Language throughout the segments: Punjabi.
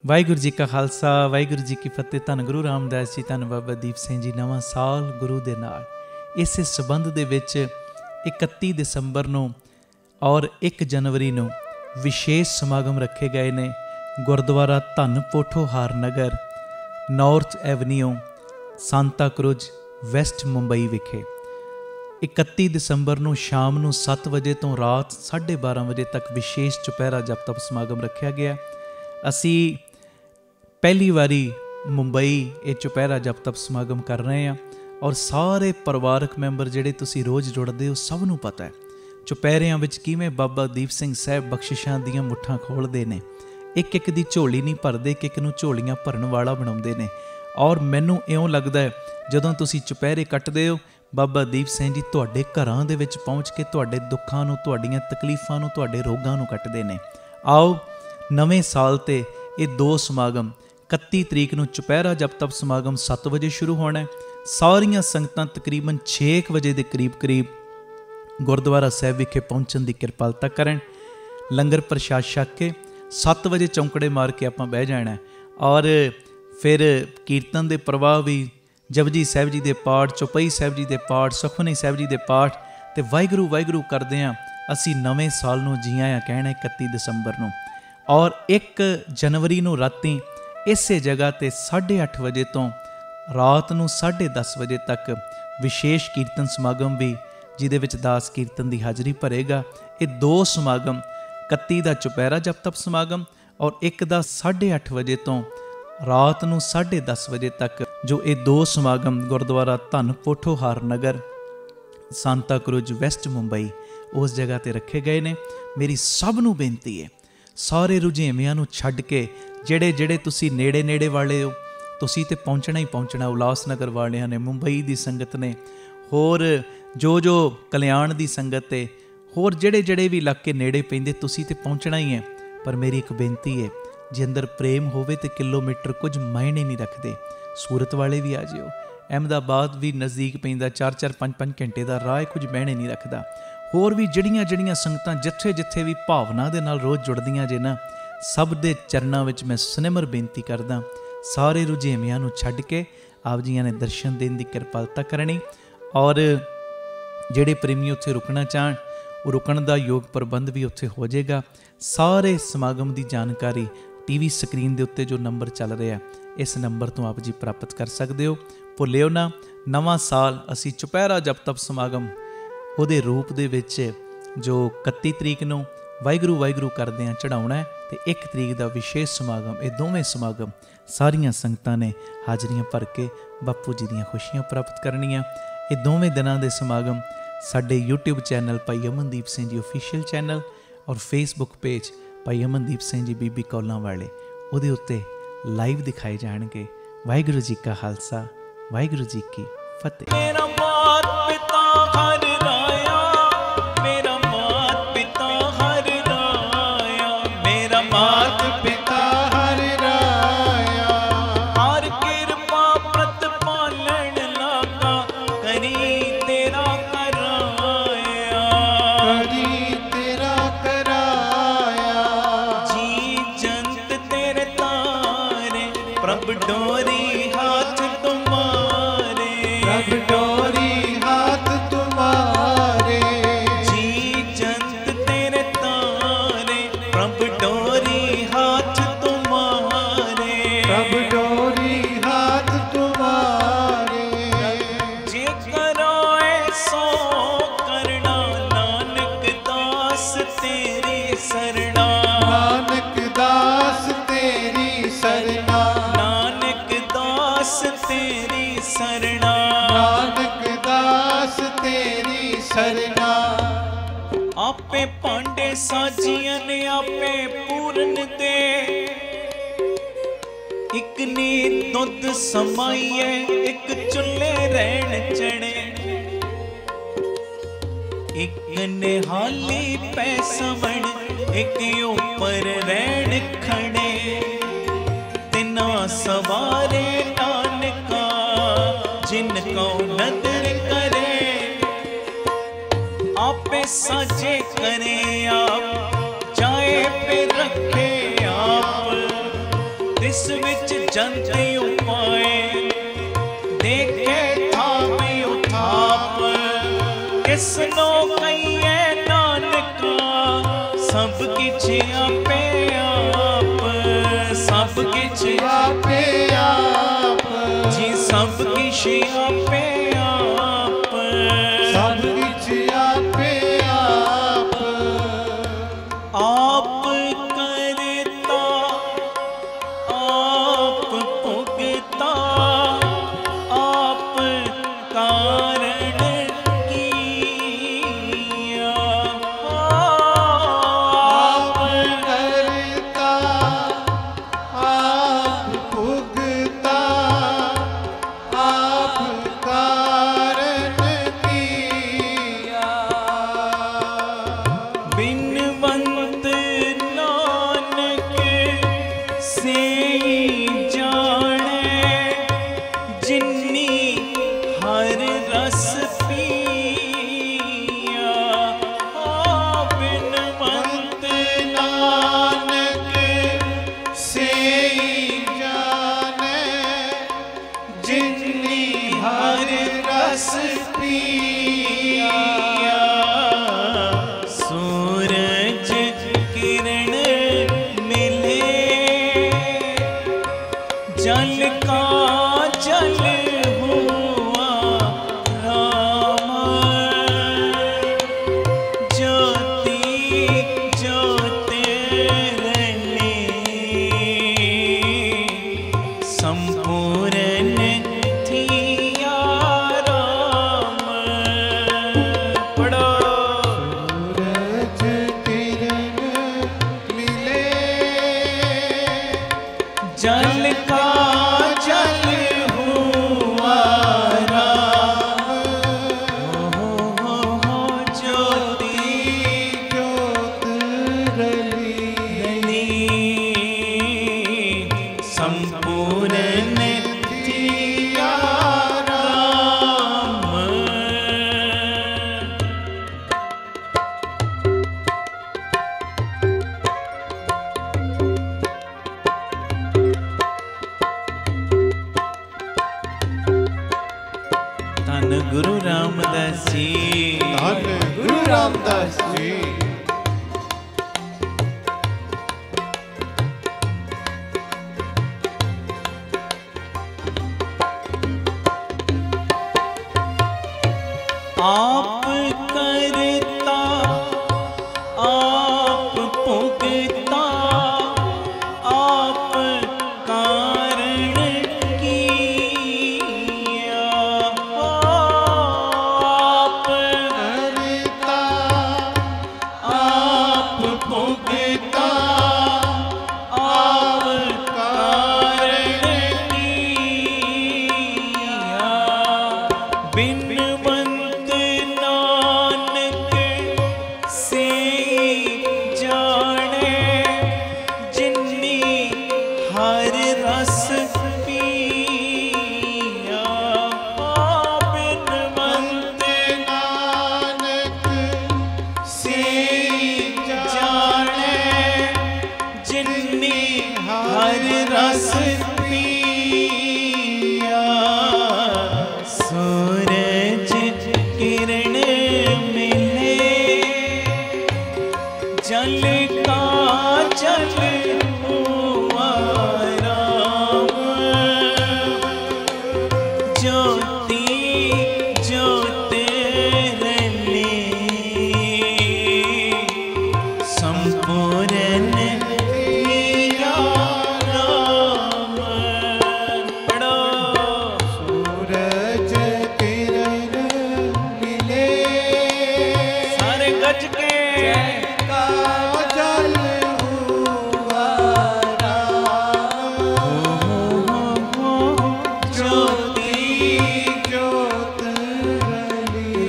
ਵਾਹਿਗੁਰੂ ਜੀ ਕਾ ਖਾਲਸਾ ਵਾਹਿਗੁਰੂ ਜੀ ਕੀ ਫਤਿਹ। ਧੰਨ ਗੁਰੂ ਰਾਮਦਾਸ ਜੀ, ਧੰਨ ਬਾਬਾ ਦੀਪ ਸਿੰਘ ਜੀ। ਨਵਾਂ ਸਾਲ ਗੁਰੂ ਦੇ ਨਾਲ। ਇਸੇ ਸੰਬੰਧ ਦੇ ਵਿੱਚ 31 ਦਸੰਬਰ ਨੂੰ ਔਰ 1 ਜਨਵਰੀ ਨੂੰ ਵਿਸ਼ੇਸ਼ ਸਮਾਗਮ ਰੱਖੇ ਗਏ ਨੇ Gurdwara Dhan Pothohar Nagar, north avenue, Santacruz, west Mumbai ਵਿਖੇ। 31 ਦਸੰਬਰ ਨੂੰ ਸ਼ਾਮ ਨੂੰ 7 ਵਜੇ ਤੋਂ ਰਾਤ 12:30 ਵਜੇ ਤੱਕ ਵਿਸ਼ੇਸ਼ ਚੁਪਹਿਰਾ ਜਪ ਤਪ ਸਮਾਗਮ ਰੱਖਿਆ ਗਿਆ। ਅਸੀਂ ਪਹਿਲੀ ਵਾਰੀ ਮੁੰਬਈ ਇਹ ਚੁਪਹਿਰਾ ਜਪ ਤਪ ਸਮਾਗਮ ਕਰ ਰਹੇ ਹਾਂ ਔਰ ਸਾਰੇ ਪਰਿਵਾਰਕ ਮੈਂਬਰ ਜਿਹੜੇ ਤੁਸੀਂ ਰੋਜ਼ ਜੁੜਦੇ ਹੋ ਸਭ ਨੂੰ ਪਤਾ ਹੈ ਚੁਪਹਿਰਿਆਂ ਵਿੱਚ ਕਿਵੇਂ ਬਾਬਾ ਦੀਪ ਸਿੰਘ ਸਾਹਿਬ ਬਖਸ਼ਿਸ਼ਾਂ ਦੀਆਂ ਮੁੱਠਾਂ ਖੋਲ੍ਹਦੇ ਨੇ। ਇੱਕ ਇੱਕ ਦੀ ਝੋਲੀ ਨਹੀਂ ਭਰਦੇ, ਇੱਕ ਇੱਕ ਨੂੰ ਝੋਲੀਆਂ ਭਰਨ ਵਾਲਾ ਬਣਾਉਂਦੇ ਨੇ। ਔਰ ਮੈਨੂੰ ਇਉਂ ਲੱਗਦਾ ਹੈ ਜਦੋਂ ਤੁਸੀਂ ਚੁਪਹਿਰੇ ਕੱਟਦੇ ਹੋ, ਬਾਬਾ ਦੀਪ ਸਿੰਘ ਜੀ ਤੁਹਾਡੇ ਘਰਾਂ ਦੇ ਵਿੱਚ ਪਹੁੰਚ ਕੇ ਤੁਹਾਡੇ ਦੁੱਖਾਂ ਨੂੰ, ਤੁਹਾਡੀਆਂ ਤਕਲੀਫਾਂ ਨੂੰ, ਤੁਹਾਡੇ ਰੋਗਾਂ ਨੂੰ ਕੱਟਦੇ ਨੇ। ਆਓ ਨਵੇਂ ਸਾਲ 'ਤੇ ਇਹ 2 ਸਮਾਗਮ 31 ਤਰੀਕ ਨੂੰ ਚੁਪਹਿਰਾ ਜਪ ਤਪ ਸਮਾਗਮ 7 ਵਜੇ ਸ਼ੁਰੂ ਹੋਣਾ। ਸਾਰੀਆਂ ਸੰਗਤਾਂ ਤਕਰੀਬਨ 6 ਵਜੇ ਦੇ ਕਰੀਬ ਗੁਰਦੁਆਰਾ ਸਾਹਿਬ ਵਿਖੇ ਪਹੁੰਚਣ ਦੀ ਕਿਰਪਾਲਤਾ ਕਰਨ। ਲੰਗਰ ਪ੍ਰਸ਼ਾਦ ਛਕ ਕੇ 7 ਵਜੇ ਚੌਂਕੜੇ ਮਾਰ ਕੇ ਆਪਾਂ ਬਹਿ ਜਾਣਾ ਔਰ ਫਿਰ ਕੀਰਤਨ ਦੇ ਪ੍ਰਵਾਹ ਵੀ, ਜਪਜੀ ਸਾਹਿਬ ਜੀ ਦੇ ਪਾਠ, ਚੌਪਈ ਸਾਹਿਬ ਜੀ ਦੇ ਪਾਠ, ਸੁਖਮਨੀ ਸਾਹਿਬ ਜੀ ਦੇ ਪਾਠ ਅਤੇ ਵਾਹਿਗੁਰੂ ਵਾਹਿਗੁਰੂ ਕਰਦੇ ਹਾਂ ਅਸੀਂ ਨਵੇਂ ਸਾਲ ਨੂੰ ਜੀ ਆਇਆਂ ਕਹਿਣਾ 31 ਦਸੰਬਰ ਨੂੰ। ਔਰ 1 ਜਨਵਰੀ ਨੂੰ ਰਾਤੀ ਇਸੇ ਜਗ੍ਹਾ 'ਤੇ 8:30 ਵਜੇ ਤੋਂ ਰਾਤ ਨੂੰ 10:30 ਵਜੇ ਤੱਕ ਵਿਸ਼ੇਸ਼ ਕੀਰਤਨ ਸਮਾਗਮ ਵੀ, ਜਿਹਦੇ ਵਿੱਚ ਦਾਸ ਕੀਰਤਨ ਦੀ ਹਾਜ਼ਰੀ ਭਰੇਗਾ। ਇਹ 2 ਸਮਾਗਮ 31 ਦਾ ਚੁਪਹਿਰਾ ਜਪ ਤਪ ਸਮਾਗਮ ਔਰ 1 ਦਾ 8:30 ਵਜੇ ਤੋਂ ਰਾਤ ਨੂੰ 10:30 ਵਜੇ ਤੱਕ, ਜੋ ਇਹ 2 ਸਮਾਗਮ ਗੁਰਦੁਆਰਾ ਧੰਨ ਪੋਠੋਹਾਰ ਨਗਰ, ਸਾਂਤਾ ਕਰੂਜ਼, ਵੈਸਟ ਮੁੰਬਈ, ਉਸ ਜਗ੍ਹਾ 'ਤੇ ਰੱਖੇ ਗਏ ਨੇ। ਮੇਰੀ ਸਭ ਨੂੰ ਬੇਨਤੀ ਹੈ, ਸਾਰੇ ਰੁਝੇਵਿਆਂ ਨੂੰ ਛੱਡ ਕੇ ਜਿਹੜੇ ਤੁਸੀਂ ਨੇੜੇ ਵਾਲੇ ਹੋ, ਤੁਸੀਂ ਤੇ ਪਹੁੰਚਣਾ ਹੀ ਪਹੁੰਚਣਾ। ਉਲਾਸ ਨਗਰ ਵਾਲਿਆਂ ਨੇ, ਮੁੰਬਈ ਦੀ ਸੰਗਤ ਨੇ, ਹੋਰ ਜੋ ਕਲਿਆਣ ਦੀ ਸੰਗਤ ਹੈ, ਹੋਰ ਜਿਹੜੇ ਵੀ ਇਲਾਕੇ ਨੇੜੇ ਪੈਂਦੇ, ਤੁਸੀਂ ਤੇ ਪਹੁੰਚਣਾ ਹੀ ਹੈ। ਪਰ ਮੇਰੀ ਇੱਕ ਬੇਨਤੀ ਹੈ, ਜੇ ਅੰਦਰ ਪ੍ਰੇਮ ਹੋਵੇ ਤੇ ਕਿਲੋਮੀਟਰ ਕੁਝ ਮਾਇਨੇ ਨਹੀਂ ਰੱਖਦੇ। ਸੂਰਤ ਵਾਲੇ ਵੀ ਆ ਜਿਓ, ਅਹਿਮਦਾਬਾਦ ਵੀ ਨਜ਼ਦੀਕ ਪੈਂਦਾ, 4-4 5-5 ਘੰਟੇ ਦਾ ਰਾਹ, ਕੁਝ ਮਾਇਨੇ ਨਹੀਂ ਰੱਖਦਾ। ਹੋਰ ਵੀ ਜਿਹੜੀਆਂ ਸੰਗਤਾਂ ਜਿੱਥੇ ਵੀ ਭਾਵਨਾ ਦੇ ਨਾਲ ਰੋਜ਼ ਜੁੜਦੀਆਂ ਜੇ ਨਾ, ਸਭ ਦੇ ਚਰਨਾਂ ਵਿੱਚ ਮੈਂ ਸੁਨਿਮਰ ਬੇਨਤੀ ਕਰਦਾ, ਸਾਰੇ ਰੁਝੇਵਿਆਂ ਨੂੰ ਛੱਡ ਕੇ ਆਪ ਜੀਆਂ ਨੇ ਦਰਸ਼ਨ ਦੇਣ ਦੀ ਕਿਰਪਾਲਤਾ ਕਰਨੀ। ਔਰ ਜਿਹੜੇ ਪ੍ਰੇਮੀ ਉੱਥੇ ਰੁਕਣਾ ਚਾਹਣ, ਉਹ ਰੁਕਣ ਦਾ ਯੋਗ ਪ੍ਰਬੰਧ ਵੀ ਉੱਥੇ ਹੋ ਜਾਏਗਾ। ਸਾਰੇ ਸਮਾਗਮ ਦੀ ਜਾਣਕਾਰੀ TV ਸਕਰੀਨ ਦੇ ਉੱਤੇ ਜੋ ਨੰਬਰ ਚੱਲ ਰਿਹਾ, ਇਸ ਨੰਬਰ ਤੋਂ ਆਪ ਜੀ ਪ੍ਰਾਪਤ ਕਰ ਸਕਦੇ ਹੋ। ਭੁੱਲਿਓ ਨਾ, ਨਵਾਂ ਸਾਲ ਅਸੀਂ ਚੁਪਹਿਰਾ ਜਪ ਤਪ ਸਮਾਗਮ ਉਹਦੇ ਰੂਪ ਦੇ ਵਿੱਚ ਜੋ 31 ਤਰੀਕ ਨੂੰ ਵਾਹਿਗੁਰੂ ਵਾਹਿਗੁਰੂ ਕਰਦੇ ਹਾਂ ਚੜ੍ਹਾਉਣਾ ਹੈ, ਅਤੇ 1 ਤਰੀਕ ਦਾ ਵਿਸ਼ੇਸ਼ ਸਮਾਗਮ। ਇਹ ਦੋਵੇਂ ਸਮਾਗਮ ਸਾਰੀਆਂ ਸੰਗਤਾਂ ਨੇ ਹਾਜ਼ਰੀਆਂ ਭਰ ਕੇ ਬਾਪੂ ਜੀ ਦੀਆਂ ਖੁਸ਼ੀਆਂ ਪ੍ਰਾਪਤ ਕਰਨੀਆਂ। ਇਹ ਦੋਵੇਂ ਦਿਨਾਂ ਦੇ ਸਮਾਗਮ ਸਾਡੇ YouTube ਚੈਨਲ ਭਾਈ ਅਮਨਦੀਪ ਸਿੰਘ ਜੀ ਆਫੀਸ਼ੀਅਲ ਚੈਨਲ ਔਰ Facebook ਪੇਜ ਭਾਈ ਅਮਨਦੀਪ ਸਿੰਘ ਜੀ ਬੀਬੀ ਕੌਲਾਂ ਵਾਲੇ, ਉਹਦੇ ਉੱਤੇ ਲਾਈਵ ਦਿਖਾਏ ਜਾਣਗੇ। ਵਾਹਿਗੁਰੂ ਜੀ ਕਾ ਖਾਲਸਾ, ਵਾਹਿਗੁਰੂ ਜੀ ਕੀ ਫਤਿਹ। ਆਪੇ ਭਾਂਡੇ ਸਾਜੀਆਂ ਨੇ ਆਪੇ ਪੂਰਨ ਦੇ, ਇੱਕ ਨੇ ਦੁੱਧ ਸਮਾਈਏ, ਇੱਕ ਚੁੱਲ੍ਹੇ ਰਹਿਣ ਚਣੇ, ਇੱਕ ਨੇ ਹਾਲੀ ਪੈ ਸਵਣ, ਇੱਕ ਉੱਪਰ ਰਹਿਣ ਖੜੇ। ਤਿਨਾ ਸਵਾਰੇ ਨਾਨਕਾ ਜਿਨ ਕੋ ਨਦਰ ਕਰੇ, आपे साजे करे आप, जाए पे रखे आप, तिस विच जंते उपाय देखे थामे उथाप किसनो कहिए नानका सब किछ आपे आप सब किछ आपे आप जी सब किछ आपे आप सब किछ आपे आप आप करता आप भुगता आप कारण किया आप करता आप भुगता आप कारण किया बिनवंत नानक से जाने जिन्नी हर रस पिया बिनवंत नानक से जाने जिन्नी हर रस पिया सूरज किरण मिले जल का जल हुआ राम ज्योति ज्योति रहने संपूर्ण थिया राम पढ़ो सूरज किरण मिले जल का जल हुआ राम हो ज्योति ज्योत रली संपूर्ण थिया राम धन गुरु रामदास जी धन गुरु रामदास जी आप करता आप भुगता आप कारण किया आप करता आप भुगता आप कारण किया बिनवंत नानक से जाने जिन्नी हर रस पिया बिनवंत नानक से जाने जिन्नी हर रस पिया सूरज किरण मिले जल का जल हुआ राम ज्योति ज्योति रहने संपूर्ण थिया राम पढ़ो सूरज किरण मिले सारे गज के का जल हुआ राम ज्योति ज्योत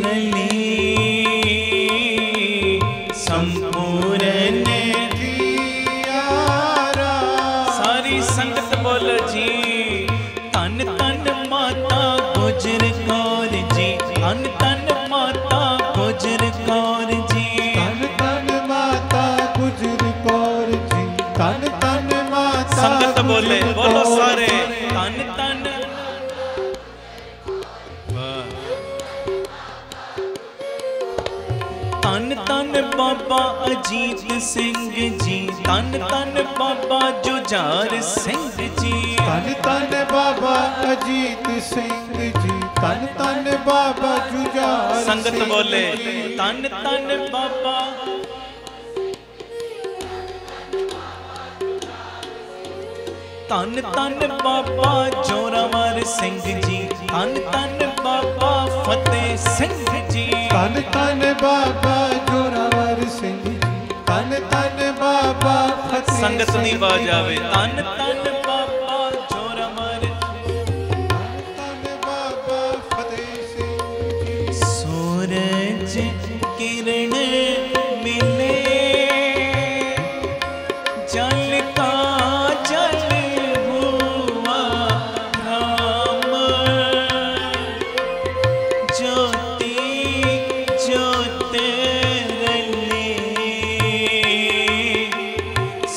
रली संपूर्ण जिया राम सारी संगत बोलो जी तन तन माता गुजर कौर जी तन तन माता गुजर कौर जी तन तन माता गुजर कौर जी तन तन माता संगत बोले बोलो सारे तन तन तन तन बाबा अजीत सिंह जी, तन तन बाबा जुझार सिंह जी, तन तन बाबा अजीत सिंह जी, तन तन बाबा जुझार संगत सिंह बोले जी। तन तन बाबा तन तन बाबा जोरावर सिंह जी, तन तन बाबा फतेह सिंह जी, तन तन बाबा जोरावर सिंह जी, तन तन बाबा फतेह संगत दी सिंह आवाज जी। आवे तन तन बाबा जोरावर तन बाबा फतेह सिंह जी। सूरज किरण मिले जल का जल हुआ राम, ज्योति ज्योत रले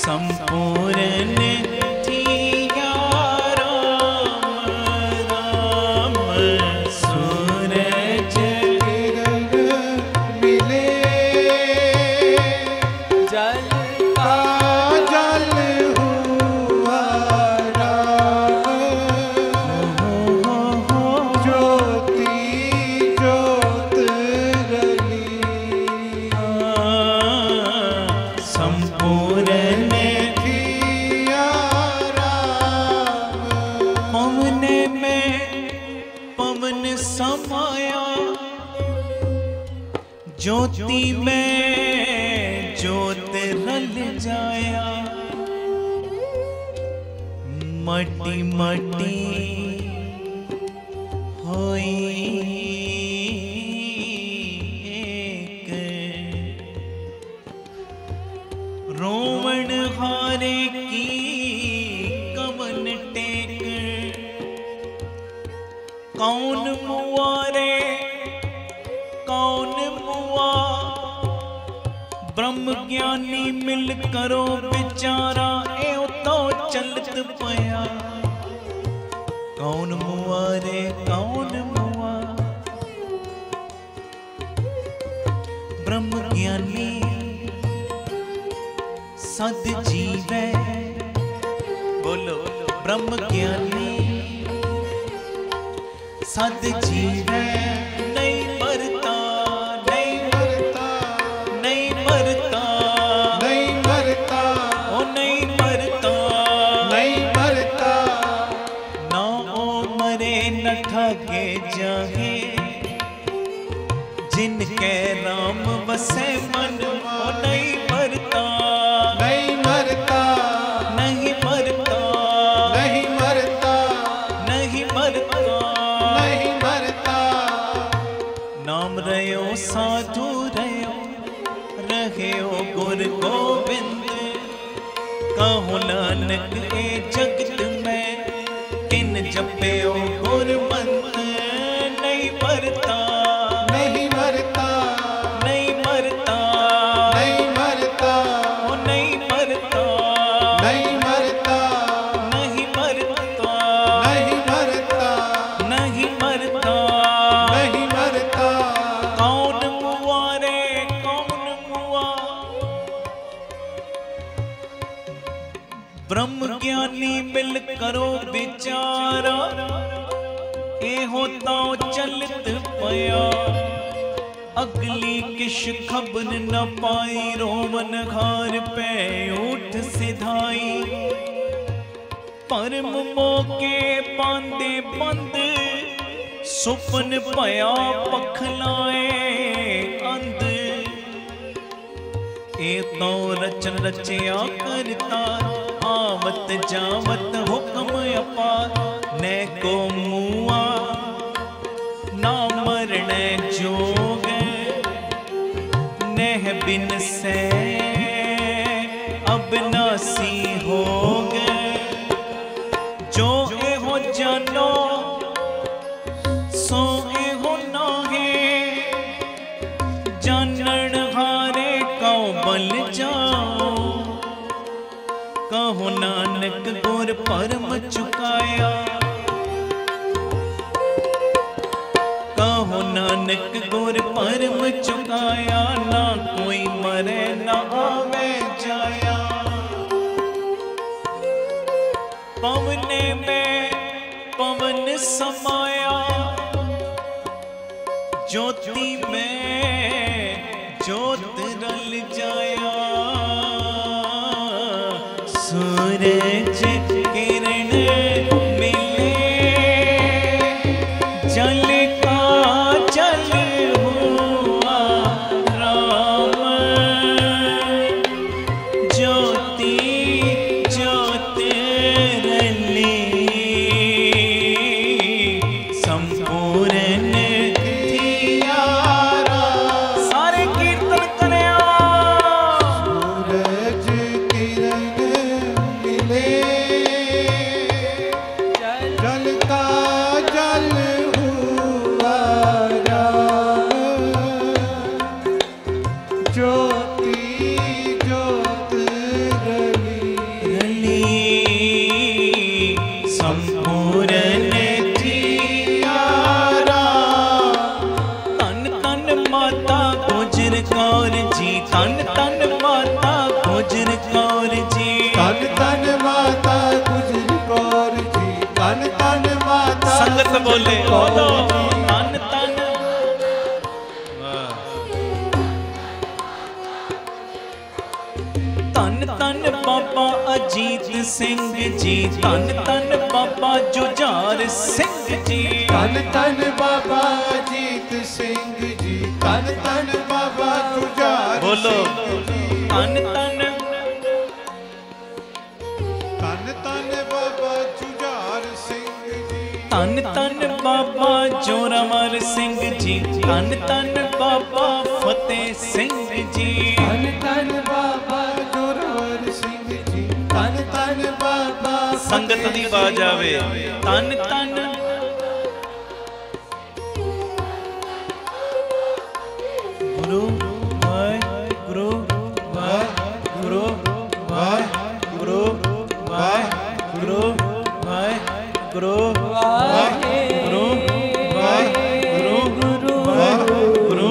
संपूर्ण थिया राम राम। सूरज किरण मिले जल का जल हुआ राम, ज्योति ज्योत रली संपूर्ण थिया राम। पवन में पवन समाया, ज्योति में ज्योत रल जाया, मटी मटी होई एक, रोवण हारे की कवन टेक, कौन मुआरे कौन मुआ, ब्रह्म ज्ञानी मिल करो विचारा, ए तो चलत पया, कौन मुआरे कौन मुआ, ब्रह्म ज्ञानी सद जीवै, बोलो ब्रह्म ज्ञानी सद जीवै, नहीं मरता नहीं मरता नहीं मरता, नहीं मरता ओ नहीं मरता, नहीं मरता, ना ओ मरे न ठगे जाहे, जिनके राम बसे मन, ओ नहीं मरता नहीं मरता, नहीं मरता नहीं मरता, नहीं मरता, नहीं मरता। नाम रयो साधु रयो, रहो गुर गोविंद, कहो नानक ए जगत में, किन जपयो गुर मंत्र, नहीं मरता नहीं मरता, नहीं मरता, नहीं मरता, ओ नहीं मरता नहीं मरता, नहीं मरता नहीं मरता, नहीं मरता, नहीं मरता। कौन मुआ रे कौन मुआ, ब्रह्म ज्ञानी मिल करो विचारा, ए होता चलत पया, अगली किश खबर न पाई, रोवन घार पे उठ सिधाई, परम मौके पांदे बंद, सुपन पया पखलाए अंध, ए तो रचन रचया करता, आवत जावत हुक्म अपार, ने को मुआ ना मरण जोग, नेह बिन से अबनासी हो गए, जो एहो जानो सो एहो नाहे, जानन हारे कौ बल जाओ, कहो नानक गुर परम चुकाया। कहो नानक गुर परम चुकाया, ना कोई मरे ना आवे जाया। पवने में पवन समाया, ज्योति में ज्योत रल जाया। सूरज किरण मिले, जल का जल हुआ राम। ज्योति ज्योत रली, संपूर्ण बोले बोलो तन तन। तन तन बाबा अजीत सिंह जी, तन तन बाबा जुझार सिंह जी। तन तन बाबा अजीत सिंह जी, तन तन बाबा जुझार बोलो तन तन। तन तन बाबा जुझार सिंह जी, तन तन बाबा जोरावर सिंह जी, तन तन बाबा फतेह सिंह जी। तन तन बाबा जोरावर सिंह जी, तन तन बाबा संगत दी बाज आवे। तन तन गुरु वाहिगुरु वाहिगुरु वाहिगुरु वाहिगुरु वाहिगुरु वाहिगुरु वाहिगुरु वाहिगुरु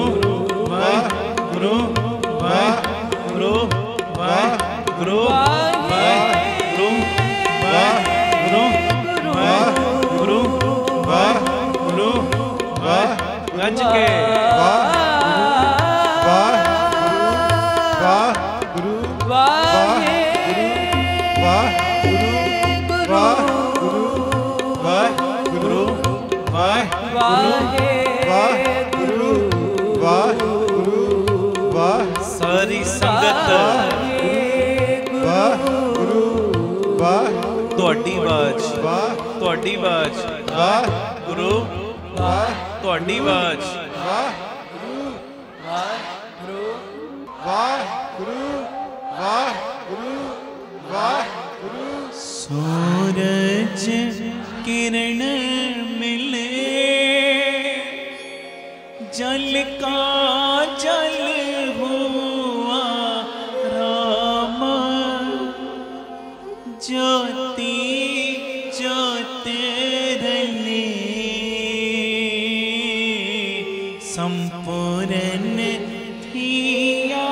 वाहिगुरु वाहिगुरु वाहिगुरु वाहिगुरु वाहिगुरु वाहिगुरु वाहिगुरु गज के सारी संगत ਤੁਹਾਡੀ ਆਵਾਜ਼, ਤੁਹਾਡੀ ਆਵਾਜ਼ ਗੁਰੂ, ਤੁਹਾਡੀ ਆਵਾਜ਼ ਵਾਹਿਗੁਰੂ ਵਾਹਿਗੁਰੂ ਵਾਹਿਗੁਰੂ ਵਾਹਿਗੁਰੂ ਵਾਹਿਗੁਰੂ। सूरज किरण मिले, जल का जल हुआ राम। ज्योति ज्योत रली, संपूर्ण थिया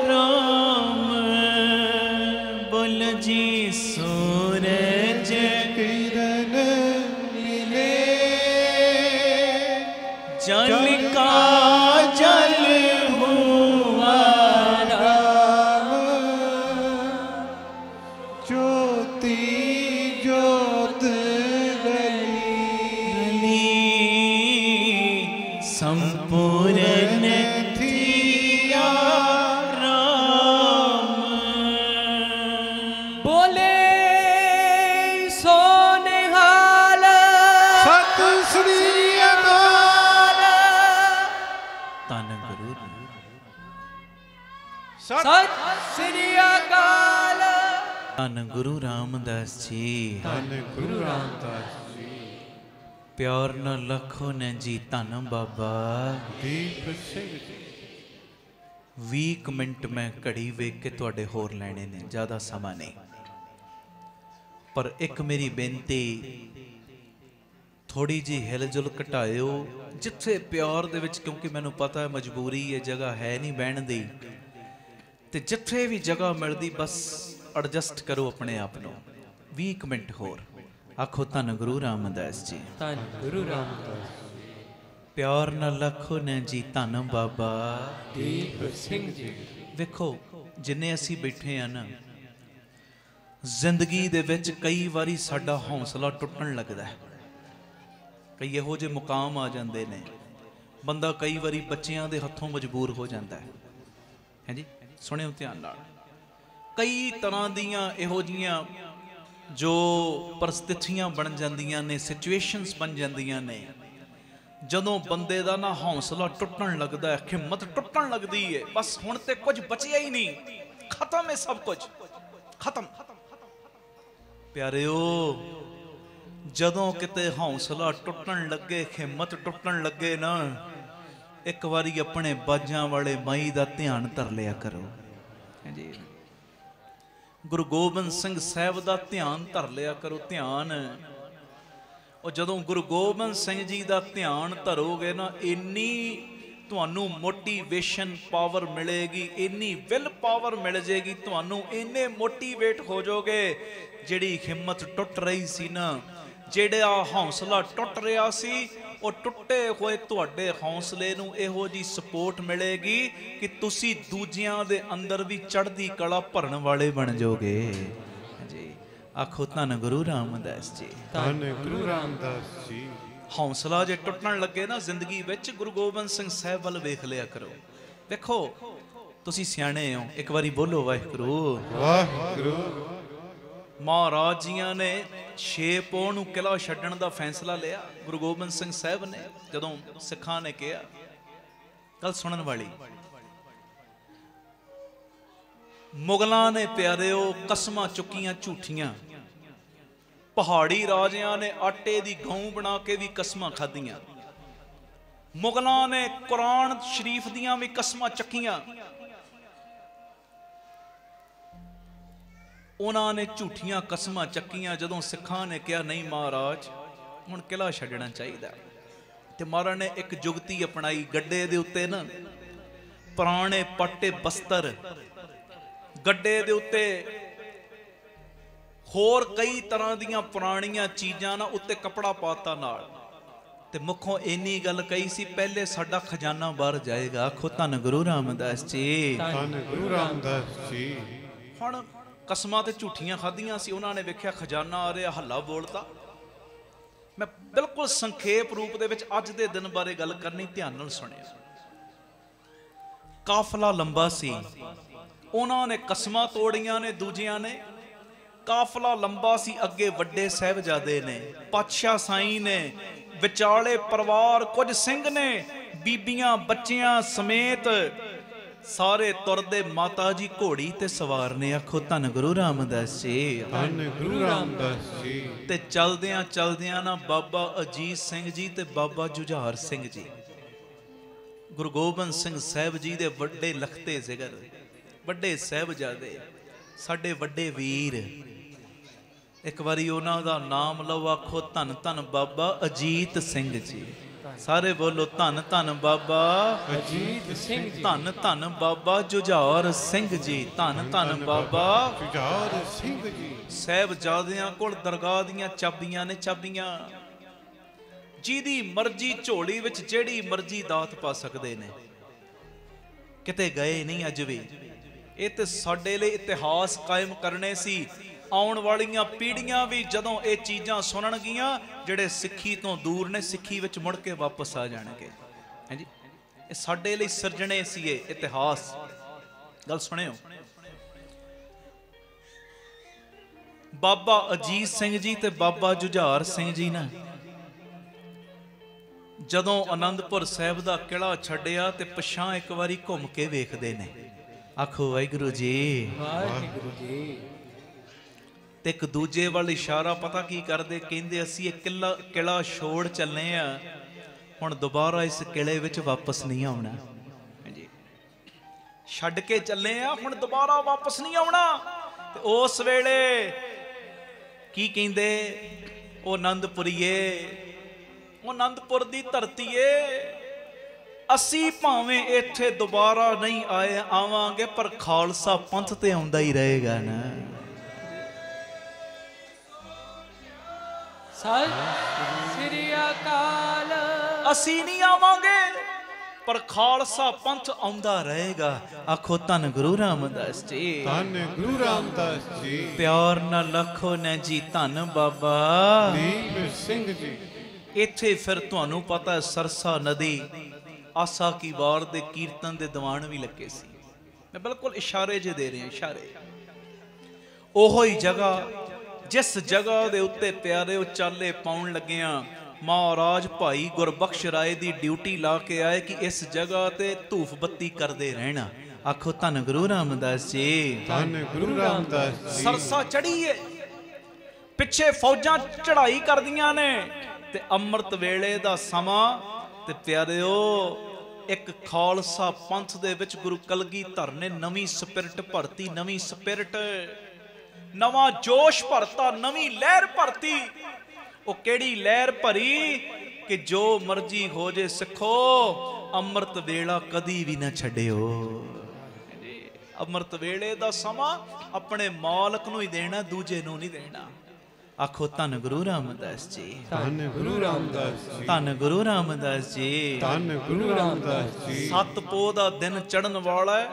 राम। बोल जी सूरज किरण मिले, जल का जल हुआ राम। ज्योति ज्योत रली, संपूर्ण थिया राम। बोले सोनिहाल सत श्री अकाल। तन गुरु सत श्री अकाल। धन गुरु रामदास जी, धन गुरु रामदास जी। प्यार न लखो ने जी धन बाबा दीप सिंह जी। 20 मिनट मैं घड़ी वेख के तुहाडे होर लैणे ने, ज़्यादा समा नहीं। ਪਰ ਇੱਕ ਮੇਰੀ ਬੇਨਤੀ, ਥੋੜੀ ਜੀ ਹਿਲਜੁਲ ਘਟਾਇਓ ਜਿੱਥੇ ਪਿਆਰ ਦੇ ਵਿੱਚ, ਕਿਉਂਕਿ ਮੈਨੂੰ ਪਤਾ ਹੈ ਮਜਬੂਰੀ ਹੈ, ਜਗ੍ਹਾ ਹੈ ਨਹੀਂ ਬਹਿਣ ਦੀ, ਤੇ ਜਿੱਥੇ ਵੀ ਜਗ੍ਹਾ ਮਿਲਦੀ ਬਸ ਐਡਜਸਟ ਕਰੋ ਆਪਣੇ ਆਪ ਨੂੰ। 20 ਮਿੰਟ ਹੋਰ ਆਖੋ ਧੰਨ ਗੁਰੂ ਰਾਮਦਾਸ ਜੀ, ਧੰਨ ਗੁਰੂ ਰਾਮਦਾਸ ਪਿਆਰ ਨਾਲ ਲੱਖੋ ਨੇ ਜੀ ਧੰਨ ਬਾਬਾ ਦੀਪ ਸਿੰਘ ਜੀ। ਵੇਖੋ ਜਿੰਨੇ ਅਸੀਂ ਬੈਠੇ ਆ ਨਾ, ਜ਼ਿੰਦਗੀ ਦੇ ਵਿੱਚ ਕਈ ਵਾਰੀ ਸਾਡਾ ਹੌਸਲਾ ਟੁੱਟਣ ਲੱਗਦਾ ਹੈ। ਕਈ ਇਹੋ ਜਿਹੇ ਮੁਕਾਮ ਆ ਜਾਂਦੇ ਨੇ, ਬੰਦਾ ਕਈ ਵਾਰੀ ਬੱਚਿਆਂ ਦੇ ਹੱਥੋਂ ਮਜਬੂਰ ਹੋ ਜਾਂਦਾ ਹੈ। ਹਾਂਜੀ, ਸੁਣਿਓ ਧਿਆਨ ਨਾਲ। ਕਈ ਤਰ੍ਹਾਂ ਦੀਆਂ ਇਹੋ ਜਿਹੀਆਂ ਜੋ ਪਰਿਸਥਿਤੀਆਂ ਬਣ ਜਾਂਦੀਆਂ ਨੇ, ਸਿਚੁਏਸ਼ਨਸ ਬਣ ਜਾਂਦੀਆਂ ਨੇ, ਜਦੋਂ ਬੰਦੇ ਦਾ ਨਾ ਹੌਸਲਾ ਟੁੱਟਣ ਲੱਗਦਾ ਹੈ, ਹਿੰਮਤ ਟੁੱਟਣ ਲੱਗਦੀ ਹੈ, ਬਸ ਹੁਣ ਤੇ ਕੁਝ ਬਚਿਆ ਹੀ ਨਹੀਂ, ਖਤਮ ਹੈ ਸਭ ਕੁਝ, ਖਤਮ। ਪਿਆਰਿਓ, ਜਦੋਂ ਕਿਤੇ ਹੌਸਲਾ ਟੁੱਟਣ ਲੱਗੇ, ਹਿੰਮਤ ਟੁੱਟਣ ਲੱਗੇ ਨਾ, ਇੱਕ ਵਾਰੀ ਆਪਣੇ ਬਾਜਾਂ ਵਾਲੇ ਮਾਈ ਦਾ ਧਿਆਨ ਧਰ ਲਿਆ ਕਰੋ। ਹਾਂਜੀ, ਗੁਰੂ ਗੋਬਿੰਦ ਸਿੰਘ ਸਾਹਿਬ ਦਾ ਧਿਆਨ ਧਰ ਲਿਆ ਕਰੋ। ਧਿਆਨ, ਉਹ ਜਦੋਂ ਗੁਰੂ ਗੋਬਿੰਦ ਸਿੰਘ ਜੀ ਦਾ ਧਿਆਨ ਧਰੋਗੇ ਨਾ, ਇੰਨੀ ਤੁਹਾਨੂੰ ਮੋਟੀਵੇਸ਼ਨ ਪਾਵਰ ਮਿਲੇਗੀ, ਇੰਨੀ ਵਿਲ ਪਾਵਰ ਮਿਲ ਜੇਗੀ ਤੁਹਾਨੂੰ, ਇੰਨੇ ਮੋਟੀਵੇਟ ਹੋ ਜਾਓਗੇ। ਜਿਹੜੀ ਹਿੰਮਤ ਟੁੱਟ ਰਹੀ ਸੀ ਨਾ, ਜਿਹੜਾ ਹੌਸਲਾ ਟੁੱਟ ਰਿਹਾ ਸੀ, ਉਹ ਟੁੱਟੇ ਹੋਏ ਤੁਹਾਡੇ ਹੌਸਲੇ ਨੂੰ ਇਹੋ ਜੀ ਸਪੋਰਟ ਮਿਲੇਗੀ ਕਿ ਤੁਸੀਂ ਦੂਜਿਆਂ ਦੇ ਅੰਦਰ ਵੀ ਚੜ੍ਹਦੀ ਕਲਾ ਭਰਨ ਵਾਲੇ ਬਣ ਜਾਓਗੇ। ਜੀ ਆਖੋ ਧੰਨ ਗੁਰੂ ਰਾਮਦਾਸ ਜੀ, ਧੰਨ ਗੁਰੂ ਰਾਮਦਾਸ ਜੀ। ਹੌਸਲਾ ਜੇ ਟੁੱਟਣ ਲੱਗੇ ਨਾ ਜ਼ਿੰਦਗੀ ਵਿੱਚ, ਗੁਰੂ ਗੋਬਿੰਦ ਸਿੰਘ ਸਾਹਿਬ ਵੱਲ ਵੇਖ ਲਿਆ ਕਰੋ। ਵੇਖੋ, ਤੁਸੀਂ ਸਿਆਣੇ ਹੋ, ਇੱਕ ਵਾਰੀ ਬੋਲੋ ਵਾਹਿਗੁਰੂ ਵਾਹਿਗੁਰੂ। ਮਹਾਰਾਜ ਜੀਆਂ ਨੇ 6 ਪੋਹ ਨੂੰ ਕਿਲ੍ਹਾ ਛੱਡਣ ਦਾ ਫੈਸਲਾ ਲਿਆ। ਗੁਰੂ ਗੋਬਿੰਦ ਸਿੰਘ ਸਾਹਿਬ ਨੇ, ਜਦੋਂ ਸਿੱਖਾਂ ਨੇ ਕਿਹਾ, ਗੱਲ ਸੁਣਨ ਵਾਲੀ, ਮੁਗਲਾਂ ਨੇ ਪਿਆਰਿਓ ਕਸਮਾਂ ਚੁੱਕੀਆਂ ਝੂਠੀਆਂ, ਪਹਾੜੀ ਰਾਜਿਆਂ ਨੇ ਆਟੇ ਦੀ ਗਊ ਬਣਾ ਕੇ ਵੀ ਕਸਮਾਂ ਖਾਧੀਆਂ, ਮੁਗਲਾਂ ਨੇ ਕੁਰਾਨ ਸ਼ਰੀਫ ਦੀਆਂ ਵੀ ਕਸਮਾਂ ਚੱਕੀਆਂ, ਉਹਨਾਂ ਨੇ ਝੂਠੀਆਂ ਕਸਮਾਂ ਚੱਕੀਆਂ। ਜਦੋਂ ਸਿੱਖਾਂ ਨੇ ਕਿਹਾ ਨਹੀਂ ਮਹਾਰਾਜ ਹੁਣ ਕਿਲ੍ਹਾ ਛੱਡਣਾ ਚਾਹੀਦਾ, ਤੇ ਮਹਾਰਾਜ ਨੇ ਇੱਕ ਜੁਗਤੀ ਅਪਣਾਈ। ਗੱਡੇ ਦੇ ਉੱਤੇ ਨਾ ਪੁਰਾਣੇ ਪੱਟੇ ਬਸਤਰ, ਗੱਡੇ ਦੇ ਉੱਤੇ ਹੋਰ ਕਈ ਤਰ੍ਹਾਂ ਦੀਆਂ ਪੁਰਾਣੀਆਂ ਚੀਜ਼ਾਂ ਨਾ ਉੱਤੇ ਕੱਪੜਾ ਪਾਤਾ ਨਾਲ, ਤੇ ਮੁੱਖੋਂ ਇੰਨੀ ਗੱਲ ਕਹੀ ਸੀ, ਪਹਿਲੇ ਸਾਡਾ ਖਜ਼ਾਨਾ ਬਾਹਰ ਜਾਏਗਾ। ਆਖੋ ਧੰਨ ਗੁਰੂ ਰਾਮਦਾਸ ਜੀ, ਧੰਨ ਗੁਰੂ ਰਾਮਦਾਸ ਜੀ। ਹੁਣ ਕਸਮਾਂ ਤੇ ਝੂਠੀਆਂ ਖਾਧੀਆਂ ਸੀ, ਉਹਨਾਂ ਨੇ ਵੇਖਿਆ ਖਜ਼ਾਨਾ ਆ ਰਿਹਾ, ਹੱਲਾ ਬੋਲਤਾ। ਮੈਂ ਬਿਲਕੁਲ ਸੰਖੇਪ ਰੂਪ ਦੇ ਵਿੱਚ ਅੱਜ ਦੇ ਦਿਨ ਬਾਰੇ ਗੱਲ ਕਰਨੀ, ਧਿਆਨ ਨਾਲ ਸੁਣਿਆ। ਕਾਫਲਾ ਲੰਬਾ ਸੀ, ਉਹਨਾਂ ਨੇ ਕਸਮਾਂ ਤੋੜੀਆਂ ਨੇ, ਦੂਜਿਆਂ ਨੇ। ਕਾਫਲਾ ਲੰਬਾ ਸੀ, ਅੱਗੇ ਵੱਡੇ ਸਾਹਿਬਜ਼ਾਦੇ ਨੇ, ਪਾਤਸ਼ਾਹ ਸਾਈਂ ਨੇ, ਵਿਚਾਲੇ ਪਰਿਵਾਰ, ਕੁਝ ਸਿੰਘ ਨੇ, ਬੀਬੀਆਂ ਬੱਚਿਆਂ ਸਮੇਤ ਸਾਰੇ ਤੁਰਦੇ ਮਾਤਾ ਜੀ ਘੋੜੀ ਤੇ ਸਵਾਰ ਨੇ। ਆਖੋ ਧੰਨ ਗੁਰੂ ਰਾਮਦਾਸ ਜੀ, ਧੰਨ ਗੁਰੂ ਰਾਮਦਾਸ ਜੀ। ਤੇ ਚਲਦਿਆਂ ਚਲਦਿਆਂ ਨਾ ਬਾਬਾ ਅਜੀਤ ਸਿੰਘ ਜੀ ਤੇ ਬਾਬਾ ਜੁਝਾਰ ਸਿੰਘ ਜੀ, ਗੁਰੂ ਗੋਬਿੰਦ ਸਿੰਘ ਸਾਹਿਬ ਜੀ ਦੇ ਵੱਡੇ ਲਖਤੇ ਜ਼ਿਕਰ, ਵੱਡੇ ਸਾਹਿਬਜ਼ਾਦੇ, ਸਾਡੇ ਵੱਡੇ ਵੀਰ, ਇੱਕ ਵਾਰੀ ਉਹਨਾਂ ਦਾ ਨਾਮ ਲਓ। ਆਖੋ ਧੰਨ ਧੰਨ ਬਾਬਾ ਅਜੀਤ ਸਿੰਘ ਜੀ, ਸਾਰੇ ਬੋਲੋ ਧੰਨ ਧੰਨ ਬਾਬਾ ਅਜੀਤ ਸਿੰਘ ਜੀ, ਧੰਨ ਧੰਨ ਬਾਬਾ ਜੁਝਾਰ ਸਿੰਘ ਜੀ, ਧੰਨ ਧੰਨ ਬਾਬਾ ਜੁਝਾਰ ਸਿੰਘ ਜੀ। ਸਾਹਿਬਜ਼ਾਦਿਆਂ ਕੋਲ ਦਰਗਾਹ ਦੀਆਂ ਚਾਬੀਆਂ ਨੇ, ਚਾਬੀਆਂ, ਜਿਹਦੀ ਮਰਜ਼ੀ ਝੋਲੀ ਵਿੱਚ ਜਿਹੜੀ ਮਰਜ਼ੀ ਦਾਤ ਪਾ ਸਕਦੇ ਨੇ, ਕਿਤੇ ਗਏ ਨਹੀਂ ਅੱਜ ਵੀ। ਇਹ ਤੇ ਸਾਡੇ ਲਈ ਇਤਿਹਾਸ ਕਾਇਮ ਕਰਨੇ ਸੀ। ਆਉਣ ਵਾਲੀਆਂ ਪੀੜ੍ਹੀਆਂ ਵੀ ਜਦੋਂ ਇਹ ਚੀਜ਼ਾਂ ਸੁਣਨਗੀਆਂ, ਜਿਹੜੇ ਸਿੱਖੀ ਤੋਂ ਦੂਰ ਨੇ, ਸਿੱਖੀ ਵਿੱਚ ਮੁੜ ਕੇ ਵਾਪਸ ਆ ਜਾਣਗੇ। ਹਾਂਜੀ, ਇਹ ਸਾਡੇ ਲਈ ਸਿਰਜਣੇ ਸੀ ਇਹ ਇਤਿਹਾਸ। ਗੱਲ ਸੁਣਿਓ, ਬਾਬਾ ਅਜੀਤ ਸਿੰਘ ਜੀ ਤੇ ਬਾਬਾ ਜੁਝਾਰ ਸਿੰਘ ਜੀ ਨਾ, ਜਦੋਂ ਅਨੰਦਪੁਰ ਸਾਹਿਬ ਦਾ ਕਿਲ੍ਹਾ ਛੱਡਿਆ ਤੇ ਪਿਛਾਂ ਇੱਕ ਵਾਰੀ ਘੁੰਮ ਕੇ ਵੇਖਦੇ ਨੇ। ਆਖੋ ਵਾਹਿਗੁਰੂ ਜੀ, ਵਾਹਿਗੁਰੂ ਜੀ। ਤੇ ਇੱਕ ਦੂਜੇ ਵੱਲ ਇਸ਼ਾਰਾ ਪਤਾ ਕੀ ਕਰਦੇ, ਕਹਿੰਦੇ ਅਸੀਂ ਇਹ ਕਿਲ੍ਹਾ ਛੋੜ ਚੱਲੇ ਆ, ਹੁਣ ਦੁਬਾਰਾ ਇਸ ਕਿਲ੍ਹੇ ਵਿੱਚ ਵਾਪਸ ਨਹੀਂ ਆਉਣਾ। ਹਾਂਜੀ, ਛੱਡ ਕੇ ਚੱਲੇ ਆ, ਹੁਣ ਦੁਬਾਰਾ ਵਾਪਸ ਨਹੀਂ ਆਉਣਾ। ਤੇ ਉਸ ਵੇਲੇ ਕੀ ਕਹਿੰਦੇ, ਉਹ ਆਨੰਦਪੁਰੀਏ, ਉਹ ਆਨੰਦਪੁਰ ਦੀ ਧਰਤੀ ਏ, ਅਸੀਂ ਭਾਵੇਂ ਇੱਥੇ ਦੁਬਾਰਾ ਨਹੀਂ ਆਵਾਂਗੇ, ਪਰ ਖਾਲਸਾ ਪੰਥ ਤੇ ਆਉਂਦਾ ਹੀ ਰਹੇਗਾ ਨਾ। ਸਤਿ ਸ੍ਰੀ ਅਕਾਲ। ਅਸੀਂ ਨਹੀਂ ਆਵਾਂਗੇ, ਪਰ ਖਾਲਸਾ ਪੰਥ ਆਉਂਦਾ ਰਹੇਗਾ। ਆਖੋ ਧੰਨ ਗੁਰੂ ਰਾਮਦਾਸ ਜੀ, ਧੰਨ ਗੁਰੂ ਰਾਮਦਾਸ ਜੀ। ਪਿਆਰ ਨਾਲ ਲਖੋ ਨੇ ਜੀ ਧੰਨ ਬਾਬਾ ਦੀਪ ਸਿੰਘ ਜੀ। ਇੱਥੇ ਫਿਰ ਤੁਹਾਨੂੰ ਪਤਾ ਸਰਸਾ ਨਦੀ, ਆਸਾ ਕੀ ਵਾਰ ਦੇ ਕੀਰਤਨ ਦੇ ਦੀਵਾਨ ਵੀ ਲੱਗੇ ਸੀ। ਮੈਂ ਬਿਲਕੁਲ ਇਸ਼ਾਰੇ ਜੇ ਦੇ ਰਿਹਾ, ਇਸ਼ਾਰੇ। ਉਹੋ ਹੀ ਜਗ੍ਹਾ ਜਿਸ ਜਗ੍ਹਾ ਦੇ ਉੱਤੇ ਪਿਆਰੇ ਉਹ ਚਾਲੇ ਪਾਉਣ ਲੱਗਿਆਂ ਮਹਾਰਾਜ ਭਾਈ ਗੁਰਬਖਸ਼ ਰਾਏ ਦੀ ਡਿਊਟੀ ਲਾ ਕੇ ਆਏ ਕਿ ਇਸ ਜਗ੍ਹਾ ਤੇ ਧੂਫ ਬੱਤੀ ਕਰਦੇ ਰਹਿਣਾ। ਆਖੋ ਧੰਨ ਗੁਰੂ ਰਾਮਦਾਸ ਜੀ, ਧੰਨ ਗੁਰੂ ਰਾਮਦਾਸ ਜੀ। ਸਰਸਾ ਚੜੀ ਏ, ਪਿੱਛੇ ਫੌਜਾਂ ਚੜ੍ਹਾਈ ਕਰਦੀਆਂ ਨੇ, ਤੇ ਅੰਮ੍ਰਿਤ ਵੇਲੇ ਦਾ ਸਮਾਂ, ਤੇ ਪਿਆਰਿਓ ਇੱਕ ਖਾਲਸਾ ਪੰਥ ਦੇ ਵਿੱਚ ਗੁਰੂ ਕਲਗੀਧਰ ਨੇ ਨਵੀਂ ਸਪਿਰਿਟ ਭਰਤੀ, ਨਵੀਂ ਸਪਿਰਿਟ, ਨਵਾਂ ਜੋਸ਼ ਭਰਤਾ, ਨਵੀਂ ਲਹਿਰ ਭਰਤੀ। ਉਹ ਕਿਹੜੀ ਲਹਿਰ ਭਰੀ ਕਿ ਜੋ ਮਰਜ਼ੀ ਹੋ ਜੇ ਸਿੱਖੋ, ਅੰਮ੍ਰਿਤ ਵੇਲਾ ਕਦੀ ਵੀ ਨਾ ਛੱਡਿਓ। ਅੰਮ੍ਰਿਤ ਵੇਲੇ ਦਾ ਸਮਾਂ ਆਪਣੇ ਮਾਲਕ ਨੂੰ ਹੀ ਦੇਣਾ, ਦੂਜੇ ਨੂੰ ਨਹੀਂ ਦੇਣਾ। ਆਖੋ ਧੰਨ ਗੁਰੂ ਰਾਮਦਾਸ ਜੀ, ਧੰਨ ਗੁਰੂ ਰਾਮਦਾਸ ਜੀ। ਧੰਨ ਗੁਰੂ ਰਾਮਦਾਸ ਜੀ, ਧੰਨ ਗੁਰੂ ਰਾਮਦਾਸ ਜੀ। 7 ਪੋਹ ਦਾ ਦਿਨ ਚੜਨ ਵਾਲਾ ਹੈ,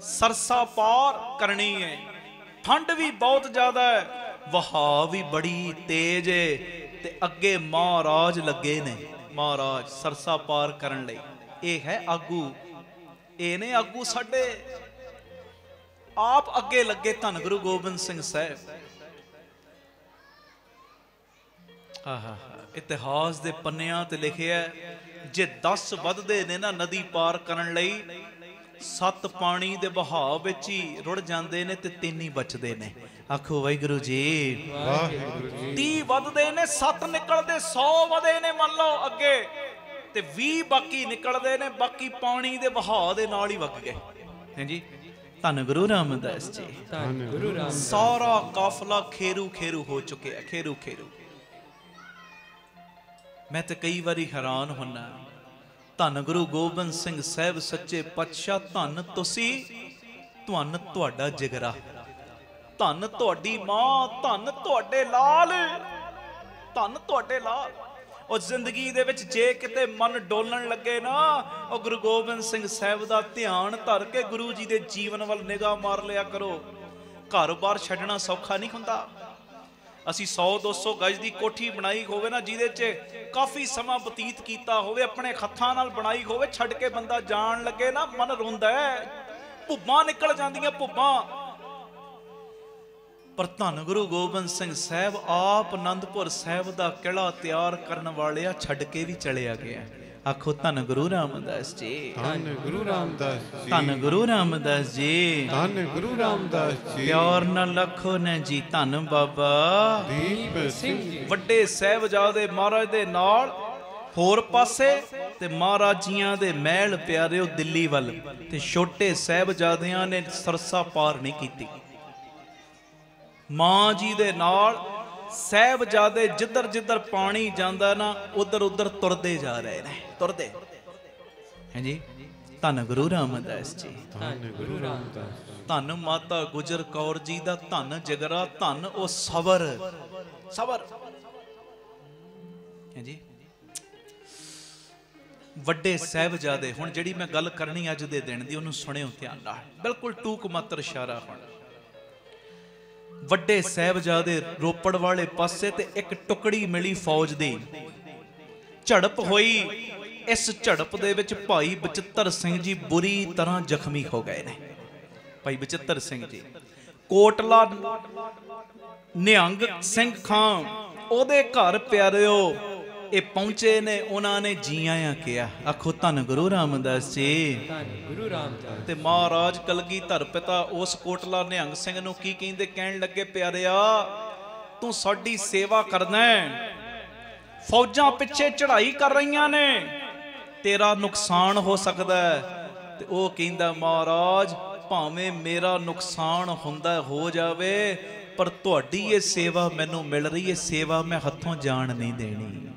ਸਰਸਾ ਪਾਰ ਕਰਨੀ ਹੈ। ਠੰਡ ਵੀ ਬਹੁਤ ਜ਼ਿਆਦਾ ਹੈ, ਵਹਾਅ ਵੀ ਬੜੀ ਤੇਜ਼ ਹੈ, ਤੇ ਅੱਗੇ ਮਹਾਰਾਜ ਲੱਗੇ ਨੇ, ਮਹਾਰਾਜ ਸਰਸਾ ਪਾਰ ਕਰਨ ਲਈ। ਇਹ ਹੈ ਆਗੂ, ਇਹ ਨੇ ਆਗੂ ਸਾਡੇ, ਆਪ ਅੱਗੇ ਲੱਗੇ ਧੰਨ ਗੁਰੂ ਗੋਬਿੰਦ ਸਿੰਘ ਸਾਹਿਬ। ਆਹਾ, ਇਤਿਹਾਸ ਦੇ ਪੰਨਿਆਂ ਤੇ ਲਿਖਿਆ, ਜੇ 10 ਵੱਧਦੇ ਨੇ ਨਾ ਨਦੀ ਪਾਰ ਕਰਨ ਲਈ, 7 ਪਾਣੀ ਦੇ ਵਹਾਅ ਵਿੱਚ ਹੀ ਰੁੜ ਜਾਂਦੇ ਨੇ, ਤੇ 3 ਹੀ ਬਚਦੇ ਨੇ। ਆਖੋ ਵਾਹਿਗੁਰੂ ਜੀ, ਵਾਹਿਗੁਰੂ ਜੀ। 30 ਵੱਧਦੇ ਨੇ, 7 ਨਿਕਲਦੇ, 100 ਵਧੇ ਨੇ ਮੰਨ ਲਓ ਅੱਗੇ, ਤੇ 20 ਬਾਕੀ ਨਿਕਲਦੇ ਨੇ, ਬਾਕੀ ਪਾਣੀ ਦੇ ਵਹਾਅ ਦੇ ਨਾਲ ਹੀ ਵਗ ਗਏ। ਹਾਂਜੀ, ਧੰਨ ਗੁਰੂ ਰਾਮਦਾਸ ਜੀ। ਧੰਨ ਗੁਰੂ ਰਾਮਦਾਸ। ਸਾਰਾ ਕਾਫਲਾ ਖੇਰੂ ਖੇਰੂ ਹੋ ਚੁੱਕਿਆ, ਖੇਰੂ ਖੇਰੂ। ਮੈਂ ਤੇ ਕਈ ਵਾਰੀ ਹੈਰਾਨ ਹੁੰਨਾ, ਧੰਨ ਗੁਰੂ ਗੋਬਿੰਦ ਸਿੰਘ ਸਾਹਿਬ ਸੱਚੇ ਪਾਤਸ਼ਾਹ, ਧੰਨ ਤੁਸੀਂ, ਧੰਨ ਤੁਹਾਡਾ ਜਿਗਰਾ, ਧੰਨ ਤੁਹਾਡੀ ਮਾਂ, ਧੰਨ ਤੁਹਾਡੇ ਲਾਲ, ਧੰਨ ਤੁਹਾਡੇ ਲਾਲ। ਉਹ ਜ਼ਿੰਦਗੀ ਦੇ ਵਿੱਚ ਜੇ ਕਿਤੇ ਮਨ ਡੋਲਣ ਲੱਗੇ ਨਾ, ਉਹ ਗੁਰੂ ਗੋਬਿੰਦ ਸਿੰਘ ਸਾਹਿਬ ਦਾ ਧਿਆਨ ਧਰ ਕੇ ਗੁਰੂ ਜੀ ਦੇ ਜੀਵਨ ਵੱਲ ਨਿਗਾਹ ਮਾਰ ਲਿਆ ਕਰੋ। ਘਰ-ਬਾਰ ਛੱਡਣਾ ਸੌਖਾ ਨਹੀਂ ਹੁੰਦਾ। ਅਸੀਂ 100-200 ਗਜ ਦੀ ਕੋਠੀ ਬਣਾਈ ਹੋਵੇ ਨਾ, ਜਿਹਦੇ 'ਚ ਕਾਫੀ ਸਮਾਂ ਬਤੀਤ ਕੀਤਾ ਹੋਵੇ, ਆਪਣੇ ਹੱਥਾਂ ਨਾਲ ਬਣਾਈ ਹੋਵੇ, ਛੱਡ ਕੇ ਬੰਦਾ ਜਾਣ ਲੱਗੇ ਨਾ, ਮਨ ਰੋਂਦਾ ਹੈ, ਭੁੱਬਾਂ ਨਿਕਲ ਜਾਂਦੀਆਂ, ਭੁੱਬਾਂ। ਪਰ ਧੰਨ ਗੁਰੂ ਗੋਬਿੰਦ ਸਿੰਘ ਸਾਹਿਬ ਆਪ ਆਨੰਦਪੁਰ ਸਾਹਿਬ ਦਾ ਕਿਲ੍ਹਾ ਤਿਆਰ ਕਰਨ ਵਾਲਿਆ ਛੱਡ ਕੇ ਵੀ ਚਲਿਆ ਗਿਆ। ਆਖੋ ਧੰਨ ਗੁਰੂ ਰਾਮਦਾਸ ਜੀ, ਧੰਨ ਗੁਰੂ ਰਾਮਦਾਸ ਜੀ। ਧੰਨ ਗੁਰੂ ਰਾਮਦਾਸ ਜੀ, ਧੰਨ ਗੁਰੂ ਰਾਮਦਾਸ ਜੀ। ਪਿਆਰ ਨਾਲ ਲਖੋ ਨੇ ਜੀ ਧੰਨ ਬਾਬਾ ਦੀਪ ਸਿੰਘ ਜੀ। ਵੱਡੇ ਸਾਹਿਬਜ਼ਾਦੇ ਮਹਾਰਾਜ ਦੇ ਨਾਲ ਹੋਰ ਪਾਸੇ, ਤੇ ਮਹਾਰਾਜੀਆਂ ਦੇ ਮਹਿਲ ਪਿਆਰਿਓ ਦਿੱਲੀ ਵੱਲ, ਤੇ ਛੋਟੇ ਸਾਹਿਬਜ਼ਾਦਿਆਂ ਨੇ ਸਰਸਾ ਪਾਰ ਨਹੀਂ ਕੀਤੀ। ਮਾਂ ਜੀ ਦੇ ਨਾਲ ਸਾਹਿਬਜ਼ਾਦੇ ਜਿੱਧਰ ਜਿੱਧਰ ਪਾਣੀ ਜਾਂਦਾ ਨਾ, ਉਧਰ ਉਧਰ ਤੁਰਦੇ ਜਾ ਰਹੇ ਨੇ, ਤੁਰਦੇ। ਹਾਂਜੀ, ਧੰਨ ਗੁਰੂ ਰਾਮਦਾਸ ਜੀ। ਧੰਨ ਗੁਰੂ ਰਾਮਦਾਸ। ਧੰਨ ਮਾਤਾ ਗੁਜਰ ਕੌਰ ਜੀ ਦਾ ਧੰਨ ਜਿਗਰਾ, ਧੰਨ ਉਹ ਸਬਰ, ਸਬਰ। ਹਾਂਜੀ, ਵੱਡੇ ਸਾਹਿਬਜ਼ਾਦੇ। ਹੁਣ ਜਿਹੜੀ ਮੈਂ ਗੱਲ ਕਰਨੀ ਅੱਜ ਦੇ ਦਿਨ ਦੀ, ਉਹਨੂੰ ਸੁਣਿਓ ਧਿਆਨ ਨਾਲ, ਬਿਲਕੁਲ ਟੂਕ ਮਾਤਰ ਇਸ਼ਾਰਾ। ਹੁਣ ਵੱਡੇ ਸਾਹਿਬਜ਼ਾਦੇ ਰੋਪੜ ਵਾਲੇ ਪਾਸੇ, ਤੇ ਇੱਕ ਟੁਕੜੀ ਮਿਲੀ ਫੌਜ ਦੀ, ਝੜਪ ਹੋਈ। ਇਸ ਝੜਪ ਦੇ ਵਿੱਚ ਭਾਈ ਬਚਿੱਤਰ ਸਿੰਘ ਜੀ ਬੁਰੀ ਤਰ੍ਹਾਂ ਜ਼ਖਮੀ ਹੋ ਗਏ ਨੇ। ਭਾਈ ਬਚਿੱਤਰ ਸਿੰਘ ਜੀ, ਕੋਟਲਾ ਨਿਹੰਗ ਸਿੰਘ ਖਾਂ ਉਹਦੇ ਘਰ ਪਿਆਰਿਓ ਇਹ ਪਹੁੰਚੇ ਨੇ, ਉਹਨਾਂ ਨੇ ਜੀ ਆਇਆਂ ਕਿਹਾ। ਆਖੋ ਧੰਨ ਗੁਰੂ ਰਾਮਦਾਸ ਜੀ, ਧੰਨ ਗੁਰੂ ਰਾਮਦਾਸ। ਤੇ ਮਹਾਰਾਜ ਕਲਗੀਧਰ ਪਿਤਾ ਉਸ ਕੋਟਲਾ ਨਿਹੰਗ ਸਿੰਘ ਨੂੰ ਕੀ ਕਹਿੰਦੇ, ਕਹਿਣ ਲੱਗੇ, ਪਿਆਰਿਆ ਤੂੰ ਸਾਡੀ ਸੇਵਾ ਕਰਨਾ, ਫੌਜਾਂ ਪਿੱਛੇ ਚੜ੍ਹਾਈ ਕਰ ਰਹੀਆਂ ਨੇ, ਤੇਰਾ ਨੁਕਸਾਨ ਹੋ ਸਕਦਾ ਹੈ। ਤੇ ਉਹ ਕਹਿੰਦਾ, ਮਹਾਰਾਜ ਭਾਵੇਂ ਮੇਰਾ ਨੁਕਸਾਨ ਹੁੰਦਾ ਹੋ ਜਾਵੇ, ਪਰ ਤੁਹਾਡੀ ਇਹ ਸੇਵਾ ਮੈਨੂੰ ਮਿਲ ਰਹੀ ਹੈ, ਸੇਵਾ ਮੈਂ ਹੱਥੋਂ ਜਾਣ ਨਹੀਂ ਦੇਣੀ।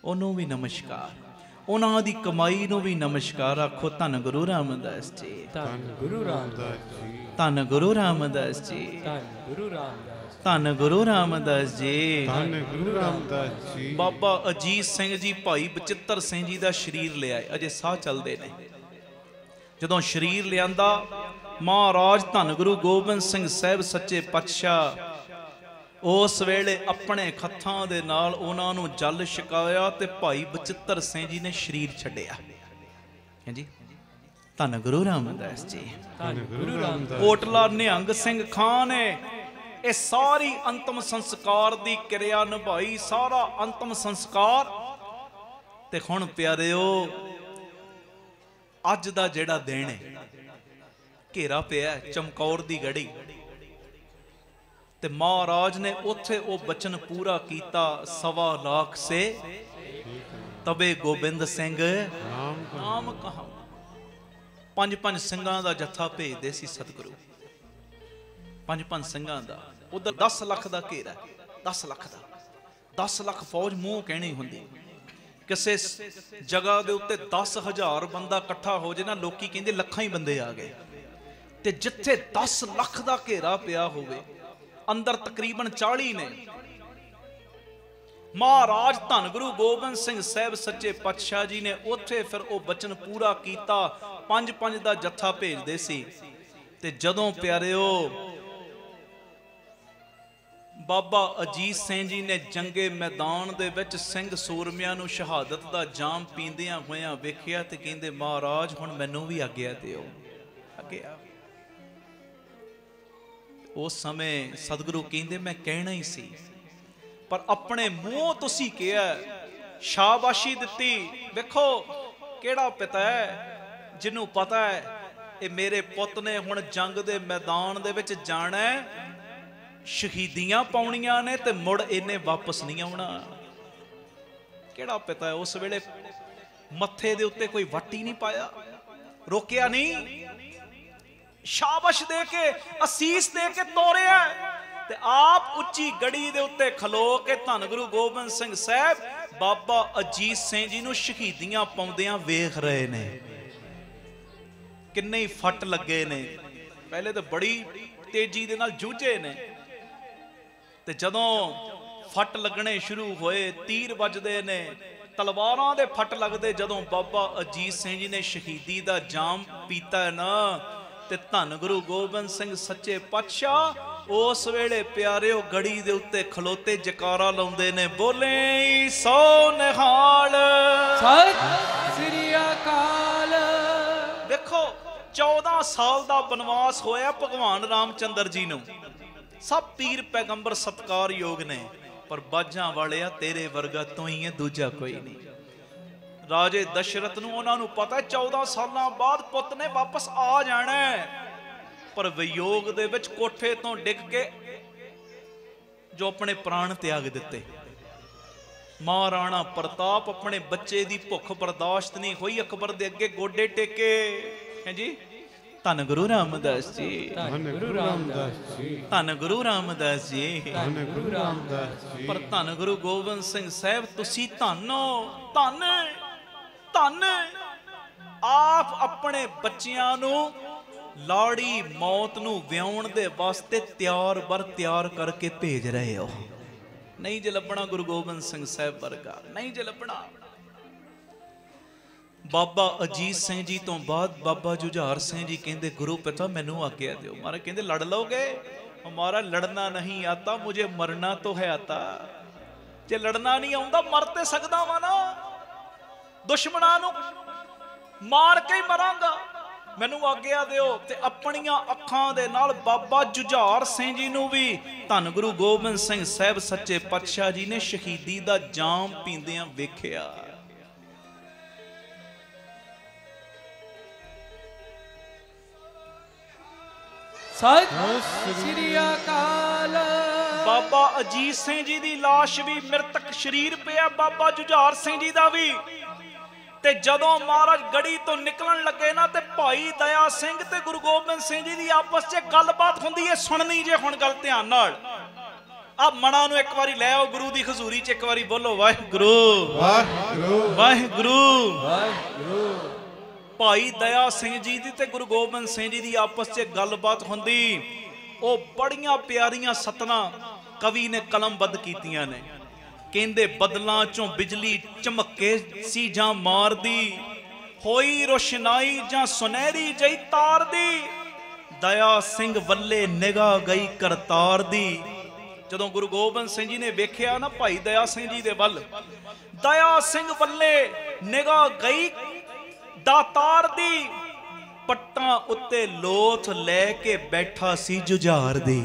ਉਹਨੂੰ ਵੀ ਨਮਸਕਾਰ, ਉਹਨਾਂ ਦੀ ਕਮਾਈ ਨੂੰ ਵੀ ਨਮਸਕਾਰ। ਆਖੋ ਧੰਨ ਗੁਰੂ ਰਾਮਦਾਸ ਜੀ, ਧੰਨ ਗੁਰੂ ਰਾਮਦਾਸ ਜੀ, ਧੰਨ ਗੁਰੂ ਰਾਮਦਾਸ ਜੀ, ਧੰਨ ਗੁਰੂ ਰਾਮਦਾਸ, ਧੰਨ ਗੁਰੂ ਰਾਮਦਾਸ ਜੀ, ਧੰਨ ਗੁਰੂ ਰਾਮਦਾਸ ਜੀ। ਬਾਬਾ ਅਜੀਤ ਸਿੰਘ ਜੀ ਭਾਈ ਬਚਿੱਤਰ ਸਿੰਘ ਜੀ ਦਾ ਸਰੀਰ ਲਿਆਏ, ਅਜੇ ਸਾਹ ਚੱਲਦੇ ਨੇ। ਜਦੋਂ ਸਰੀਰ ਲਿਆਂਦਾ, ਮਹਾਰਾਜ ਧੰਨ ਗੁਰੂ ਗੋਬਿੰਦ ਸਿੰਘ ਸਾਹਿਬ ਸੱਚੇ ਪਾਤਸ਼ਾਹ ਉਸ ਵੇਲੇ ਆਪਣੇ ਹੱਥਾਂ ਦੇ ਨਾਲ ਉਹਨਾਂ ਨੂੰ ਜਲ ਛਕਾਇਆ ਤੇ ਭਾਈ ਬਚਿੱਤਰ ਸਿੰਘ ਜੀ ਨੇ ਸਰੀਰ ਛੱਡਿਆ। ਹਾਂਜੀ, ਧੰਨ ਗੁਰੂ ਰਾਮਦਾਸ ਜੀ, ਧੰਨ ਗੁਰੂ ਰਾਮਦਾਸ। ਕੋਟਲਾ ਨਿਹੰਗ ਸਿੰਘ ਖਾਨ ਨੇ ਇਹ ਸਾਰੀ ਅੰਤਮ ਸੰਸਕਾਰ ਦੀ ਕਿਰਿਆ ਨਿਭਾਈ, ਸਾਰਾ ਅੰਤਮ ਸੰਸਕਾਰ। ਤੇ ਹੁਣ ਪਿਆਰਿਓ, ਅੱਜ ਦਾ ਜਿਹੜਾ ਦਿਨ ਹੈ, ਘੇਰਾ ਪਿਆ ਚਮਕੌਰ ਦੀ ਗੜੀ, ਤੇ ਮਹਾਰਾਜ ਨੇ ਉੱਥੇ ਉਹ ਬਚਨ ਪੂਰਾ ਕੀਤਾ, 1.25 ਲੱਖ ਸੇ ਤਬੇ ਗੋਬਿੰਦ ਸਿੰਘ ਨਾਮ ਕਹਾ। 5 ਸਿੰਘਾਂ ਦਾ ਜੱਥਾ ਭੇਜਦੇ ਸੀ ਸਤਿਗੁਰੂ, 5 ਸਿੰਘਾਂ ਦਾ। ਉਧਰ 10 ਲੱਖ ਦਾ ਘੇਰਾ, 10 ਲੱਖ ਦਾ, 10 ਲੱਖ ਫੌਜ ਮੂੰਹ ਕਹਿਣੀ ਹੁੰਦੀ। ਕਿਸੇ ਜਗ੍ਹਾ ਦੇ ਉੱਤੇ 10,000 ਬੰਦਾ ਇਕੱਠਾ ਹੋ ਜੇ ਨਾ, ਲੋਕੀ ਕਹਿੰਦੇ ਲੱਖਾਂ ਹੀ ਬੰਦੇ ਆ ਗਏ। ਤੇ ਜਿੱਥੇ 10 ਲੱਖ ਦਾ ਘੇਰਾ ਪਿਆ ਹੋਵੇ, ਅੰਦਰ ਤਕਰੀਬਨ 40 ਨੇ। ਮਹਾਰਾਜ ਧੰਨ ਗੁਰੂ ਗੋਬਿੰਦ ਸਿੰਘ ਸਾਹਿਬ ਸੱਚੇ ਪਾਤਸ਼ਾਹ ਜੀ ਨੇ ਉੱਥੇ ਫਿਰ ਉਹ ਬਚਨ ਪੂਰਾ ਕੀਤਾ। 5 ਦਾ ਜੱਥਾ ਭੇਜਦੇ ਸੀ। ਤੇ ਜਦੋਂ ਪਿਆਰਿਓ ਬਾਬਾ ਅਜੀਤ ਸਿੰਘ ਜੀ ਨੇ ਜੰਗੇ ਮੈਦਾਨ ਦੇ ਵਿੱਚ ਸਿੰਘ ਸੂਰਮਿਆਂ ਨੂੰ ਸ਼ਹਾਦਤ ਦਾ ਜਾਮ ਪੀਂਦਿਆਂ ਹੋਇਆਂ ਵੇਖਿਆ ਤੇ ਕਹਿੰਦੇ, ਮਹਾਰਾਜ ਹੁਣ ਮੈਨੂੰ ਵੀ ਆਗਿਆ ਦਿਓ, ਅੱਗੇ ਆ। ਉਸ ਸਮੇਂ ਸਤਿਗੁਰੂ ਕਹਿੰਦੇ, ਮੈਂ ਕਹਿਣਾ ਹੀ ਸੀ, ਪਰ ਆਪਣੇ ਮੂੰਹ ਤੁਸੀਂ ਕਿਹਾ, ਸ਼ਾਬਾਸ਼ੀ ਦਿੱਤੀ। ਵੇਖੋ ਕਿਹੜਾ ਪਿਤਾ ਹੈ ਜਿਹਨੂੰ ਪਤਾ ਹੈ ਇਹ ਮੇਰੇ ਪੁੱਤ ਨੇ ਹੁਣ ਜੰਗ ਦੇ ਮੈਦਾਨ ਦੇ ਵਿੱਚ ਜਾਣਾ, ਸ਼ਹੀਦੀਆਂ ਪਾਉਣੀਆਂ ਨੇ ਤੇ ਮੁੜ ਇਹਨੇ ਵਾਪਸ ਨਹੀਂ ਆਉਣਾ। ਕਿਹੜਾ ਪਿਤਾ ਹੈ? ਉਸ ਵੇਲੇ ਮੱਥੇ ਦੇ ਉੱਤੇ ਕੋਈ ਵੱਟੀ ਨਹੀਂ ਪਾਇਆ, ਰੋਕਿਆ ਨਹੀਂ, ਸ਼ਾਬਾਸ਼ ਦੇ ਕੇ ਅਸੀਸ ਦੇ ਕੇ ਤੋਰਿਆ। ਤੇ ਆਪ ਉੱਚੀ ਗੜੀ ਦੇ ਉੱਤੇ ਖਲੋ ਕੇ ਧੰਨ ਗੁਰੂ ਗੋਬਿੰਦ ਸਿੰਘ ਸਾਹਿਬ ਬਾਬਾ ਅਜੀਤ ਸਿੰਘ ਜੀ ਨੂੰ ਸ਼ਹੀਦੀਆਂ ਪਾਉਂਦਿਆਂ ਵੇਖ ਰਹੇ ਨੇ। ਕਿੰਨੇ ਹੀ ਫੱਟ ਲੱਗੇ ਨੇ, ਪਹਿਲੇ ਤਾਂ ਬੜੀ ਤੇਜ਼ੀ ਦੇ ਨਾਲ ਜੂਝੇ ਨੇ, ਤੇ ਜਦੋਂ ਫੱਟ ਲੱਗਣੇ ਸ਼ੁਰੂ ਹੋਏ, ਤੀਰ ਵੱਜਦੇ ਨੇ, ਤਲਵਾਰਾਂ ਦੇ ਫੱਟ ਲੱਗਦੇ, ਜਦੋਂ ਬਾਬਾ ਅਜੀਤ ਸਿੰਘ ਜੀ ਨੇ ਸ਼ਹੀਦੀ ਦਾ ਜਾਮ ਪੀਤਾ ਨਾ, ਤੇ ਧੰਨ ਗੁਰੂ ਗੋਬਿੰਦ ਸਿੰਘ ਸੱਚੇ ਪਾਤਸ਼ਾਹ ਉਸ ਵੇਲੇ ਪਿਆਰਿਓ ਗੜੀ ਦੇ ਉੱਤੇ ਖਲੋਤੇ ਜਕਾਰਾ ਲਾਉਂਦੇ ਨੇ, ਬੋਲੇ ਸੋ ਨਿਹਾਲ ਸਤਿ ਸ੍ਰੀ ਅਕਾਲ। ਦੇਖੋ 14 ਸਾਲ ਦਾ ਬਨਵਾਸ ਹੋਇਆ ਭਗਵਾਨ ਰਾਮਚੰਦਰ ਜੀ ਨੂੰ। ਸਭ ਪੀਰ ਪੈਗੰਬਰ ਸਤਿਕਾਰਯੋਗ ਨੇ, ਪਰ ਬਾਜਾਂ ਵਾਲਿਆ ਤੇਰੇ ਵਰਗਾ ਤੂੰ ਹੀ ਹੈ, ਦੂਜਾ ਕੋਈ ਨਹੀਂ। ਰਾਜੇ ਦਸ਼ਰਥ ਨੂੰ ਉਹਨਾਂ ਨੂੰ ਪਤਾ 14 ਸਾਲਾਂ ਬਾਅਦ ਪੁੱਤ ਨੇ ਵਾਪਸ ਆ ਜਾਣਾ, ਪਰ ਵਿਯੋਗ ਦੇ ਵਿੱਚ ਕੋਠੇ ਤੋਂ ਡਿੱਗ ਕੇ ਜੋ ਆਪਣੇ ਪ੍ਰਾਣ ਤਿਆਗ ਦਿੱਤੇ। ਮਹਾਰਾਣਾ ਪ੍ਰਤਾਪ ਆਪਣੇ ਬੱਚੇ ਦੀ ਭੁੱਖ ਬਰਦਾਸ਼ਤ ਨਹੀਂ ਹੋਈ, ਅਕਬਰ ਦੇ ਅੱਗੇ ਗੋਡੇ ਟੇਕੇ। ਹਾਂਜੀ, ਧੰਨ ਗੁਰੂ ਰਾਮਦਾਸ ਜੀ, ਧੰਨ ਗੁਰੂ ਰਾਮਦਾਸ ਜੀ, ਧੰਨ ਗੁਰੂ ਰਾਮਦਾਸ ਜੀ, ਧੰਨ ਗੁਰੂ ਰਾਮਦਾਸ ਜੀ। ਪਰ ਧੰਨ ਗੁਰੂ ਗੋਬਿੰਦ ਸਿੰਘ ਸਾਹਿਬ ਤੁਸੀਂ ਧੰਨੋ, ਧੰਨ ਧੰਨ। ਆਪ ਆਪਣੇ ਬੱਚਿਆਂ ਨੂੰ ਲਾੜੀ ਮੌਤ ਨੂੰ ਵਿਆਉਣ ਦੇ ਵਾਸਤੇ ਤਿਆਰ ਬਰ ਤਿਆਰ ਕਰਕੇ ਭੇਜ ਰਹੇ ਹੋ। ਨਹੀਂ ਜੇ ਲੱਭਣਾ ਗੁਰੂ ਗੋਬਿੰਦ ਸਿੰਘ ਸਾਹਿਬ ਵਰਗਾ, ਨਹੀਂ ਜੇ ਲੱਭਣਾ। ਬਾਬਾ ਅਜੀਤ ਸਿੰਘ ਜੀ ਤੋਂ ਬਾਅਦ ਬਾਬਾ ਜੁਝਾਰ ਸਿੰਘ ਜੀ ਕਹਿੰਦੇ, ਗੁਰੂ ਪਿਤਾ ਮੈਨੂੰ ਆਗਿਆ ਦਿਓ। ਮਹਾਰਾਜ ਕਹਿੰਦੇ, ਲੜ ਲਓਗੇ? ਹਮਾਰਾ ਲੜਨਾ ਨਹੀਂ ਆਤਾ, ਮੁਝੇ ਮਰਨਾ तो है आता। ਜੇ ਲੜਨਾ ਨਹੀਂ ਆਉਂਦਾ ਮਰ ਤੇ ਸਕਦਾ ਵਾ ਨਾ, ਦੁਸ਼ਮਣਾਂ ਨੂੰ ਮਾਰ ਕੇ ਹੀ ਮਰਾਂਗਾ, ਮੈਨੂੰ ਆਗਿਆ ਦਿਓ। ਤੇ ਆਪਣੀਆਂ ਅੱਖਾਂ ਦੇ ਨਾਲ ਬਾਬਾ ਜੁਝਾਰ ਸਿੰਘ ਜੀ ਨੂੰ ਵੀ ਧੰਨ ਗੁਰੂ ਗੋਬਿੰਦ ਸਿੰਘ ਸਾਹਿਬ ਸੱਚੇ ਪਾਤਸ਼ਾਹ ਜੀ ਨੇ ਸ਼ਹੀਦੀ ਦਾ ਜਾਮ ਪੀਂਦਿਆਂ ਵੇਖਿਆ। ਸਤਿ ਸ੍ਰੀ ਅਕਾਲ। ਬਾਬਾ ਅਜੀਤ ਸਿੰਘ ਜੀ ਦੀ ਲਾਸ਼ ਵੀ, ਮ੍ਰਿਤਕ ਸ਼ਰੀਰ ਪਿਆ ਬਾਬਾ ਜੁਝਾਰ ਸਿੰਘ ਜੀ ਦਾ ਵੀ, ਤੇ ਜਦੋਂ ਮਹਾਰਾਜ ਗੜੀ ਤੋਂ ਨਿਕਲਣ ਲੱਗੇ ਨਾ ਤੇ ਭਾਈ ਦਇਆ ਸਿੰਘ ਤੇ ਗੁਰੂ ਗੋਬਿੰਦ ਸਿੰਘ ਜੀ ਦੀ ਆਪਸ 'ਚ ਗੱਲਬਾਤ ਹੁੰਦੀ ਹੈ। ਸੁਣਨੀ ਜੇ ਹੁਣ ਗੱਲ ਧਿਆਨ ਨਾਲ। ਆ ਮਣਾ ਨੂੰ ਇੱਕ ਵਾਰੀ ਲੈ ਆਓ ਗੁਰੂ ਦੀ ਹਜ਼ੂਰੀ 'ਚ, ਇੱਕ ਵਾਰੀ ਬੋਲੋ ਵਾਹਿਗੁਰੂ ਵਾਹਿਗੁਰੂ ਵਾਹਿਗੁਰੂ ਵਾਹਿਗੁਰੂ। ਭਾਈ ਦਇਆ ਸਿੰਘ ਜੀ ਦੀ ਤੇ ਗੁਰੂ ਗੋਬਿੰਦ ਸਿੰਘ ਜੀ ਦੀ ਆਪਸ 'ਚ ਗੱਲਬਾਤ ਹੁੰਦੀ। ਉਹ ਬੜੀਆਂ ਪਿਆਰੀਆਂ ਸਤਨਾਂ ਕਵੀ ਨੇ ਕਲਮਬੱਧ ਕੀਤੀਆਂ ਨੇ। ਕਹਿੰਦੇ ਬਦਲਾਂ ਚੋਂ ਬਿਜਲੀ ਚਮਕੇ ਸੀ ਜਾਂ ਮਾਰਦੀ, ਹੋਈ ਰੋਸ਼ਨਾਈ ਜਾਂ ਸੁਨਹਿਰੀ ਜਈ ਤਾਰ ਦੀ, ਦਇਆ ਸਿੰਘ ਵੱਲੇ ਨਿਗਾਹ ਗਈ ਕਰਤਾਰ ਦੀ। ਜਦੋਂ ਗੁਰੂ ਗੋਬਿੰਦ ਸਿੰਘ ਜੀ ਨੇ ਵੇਖਿਆ ਨਾ ਭਾਈ ਦਇਆ ਸਿੰਘ ਜੀ ਦੇ ਵੱਲ, ਦਇਆ ਸਿੰਘ ਵੱਲੇ ਨਿਗਾਹ ਗਈ ਦਾਤਾਰ ਦੀ, ਪੱਟਾਂ ਉੱਤੇ ਲੋਥ ਲੈ ਕੇ ਬੈਠਾ ਸੀ ਜੁਝਾਰ ਦੀ।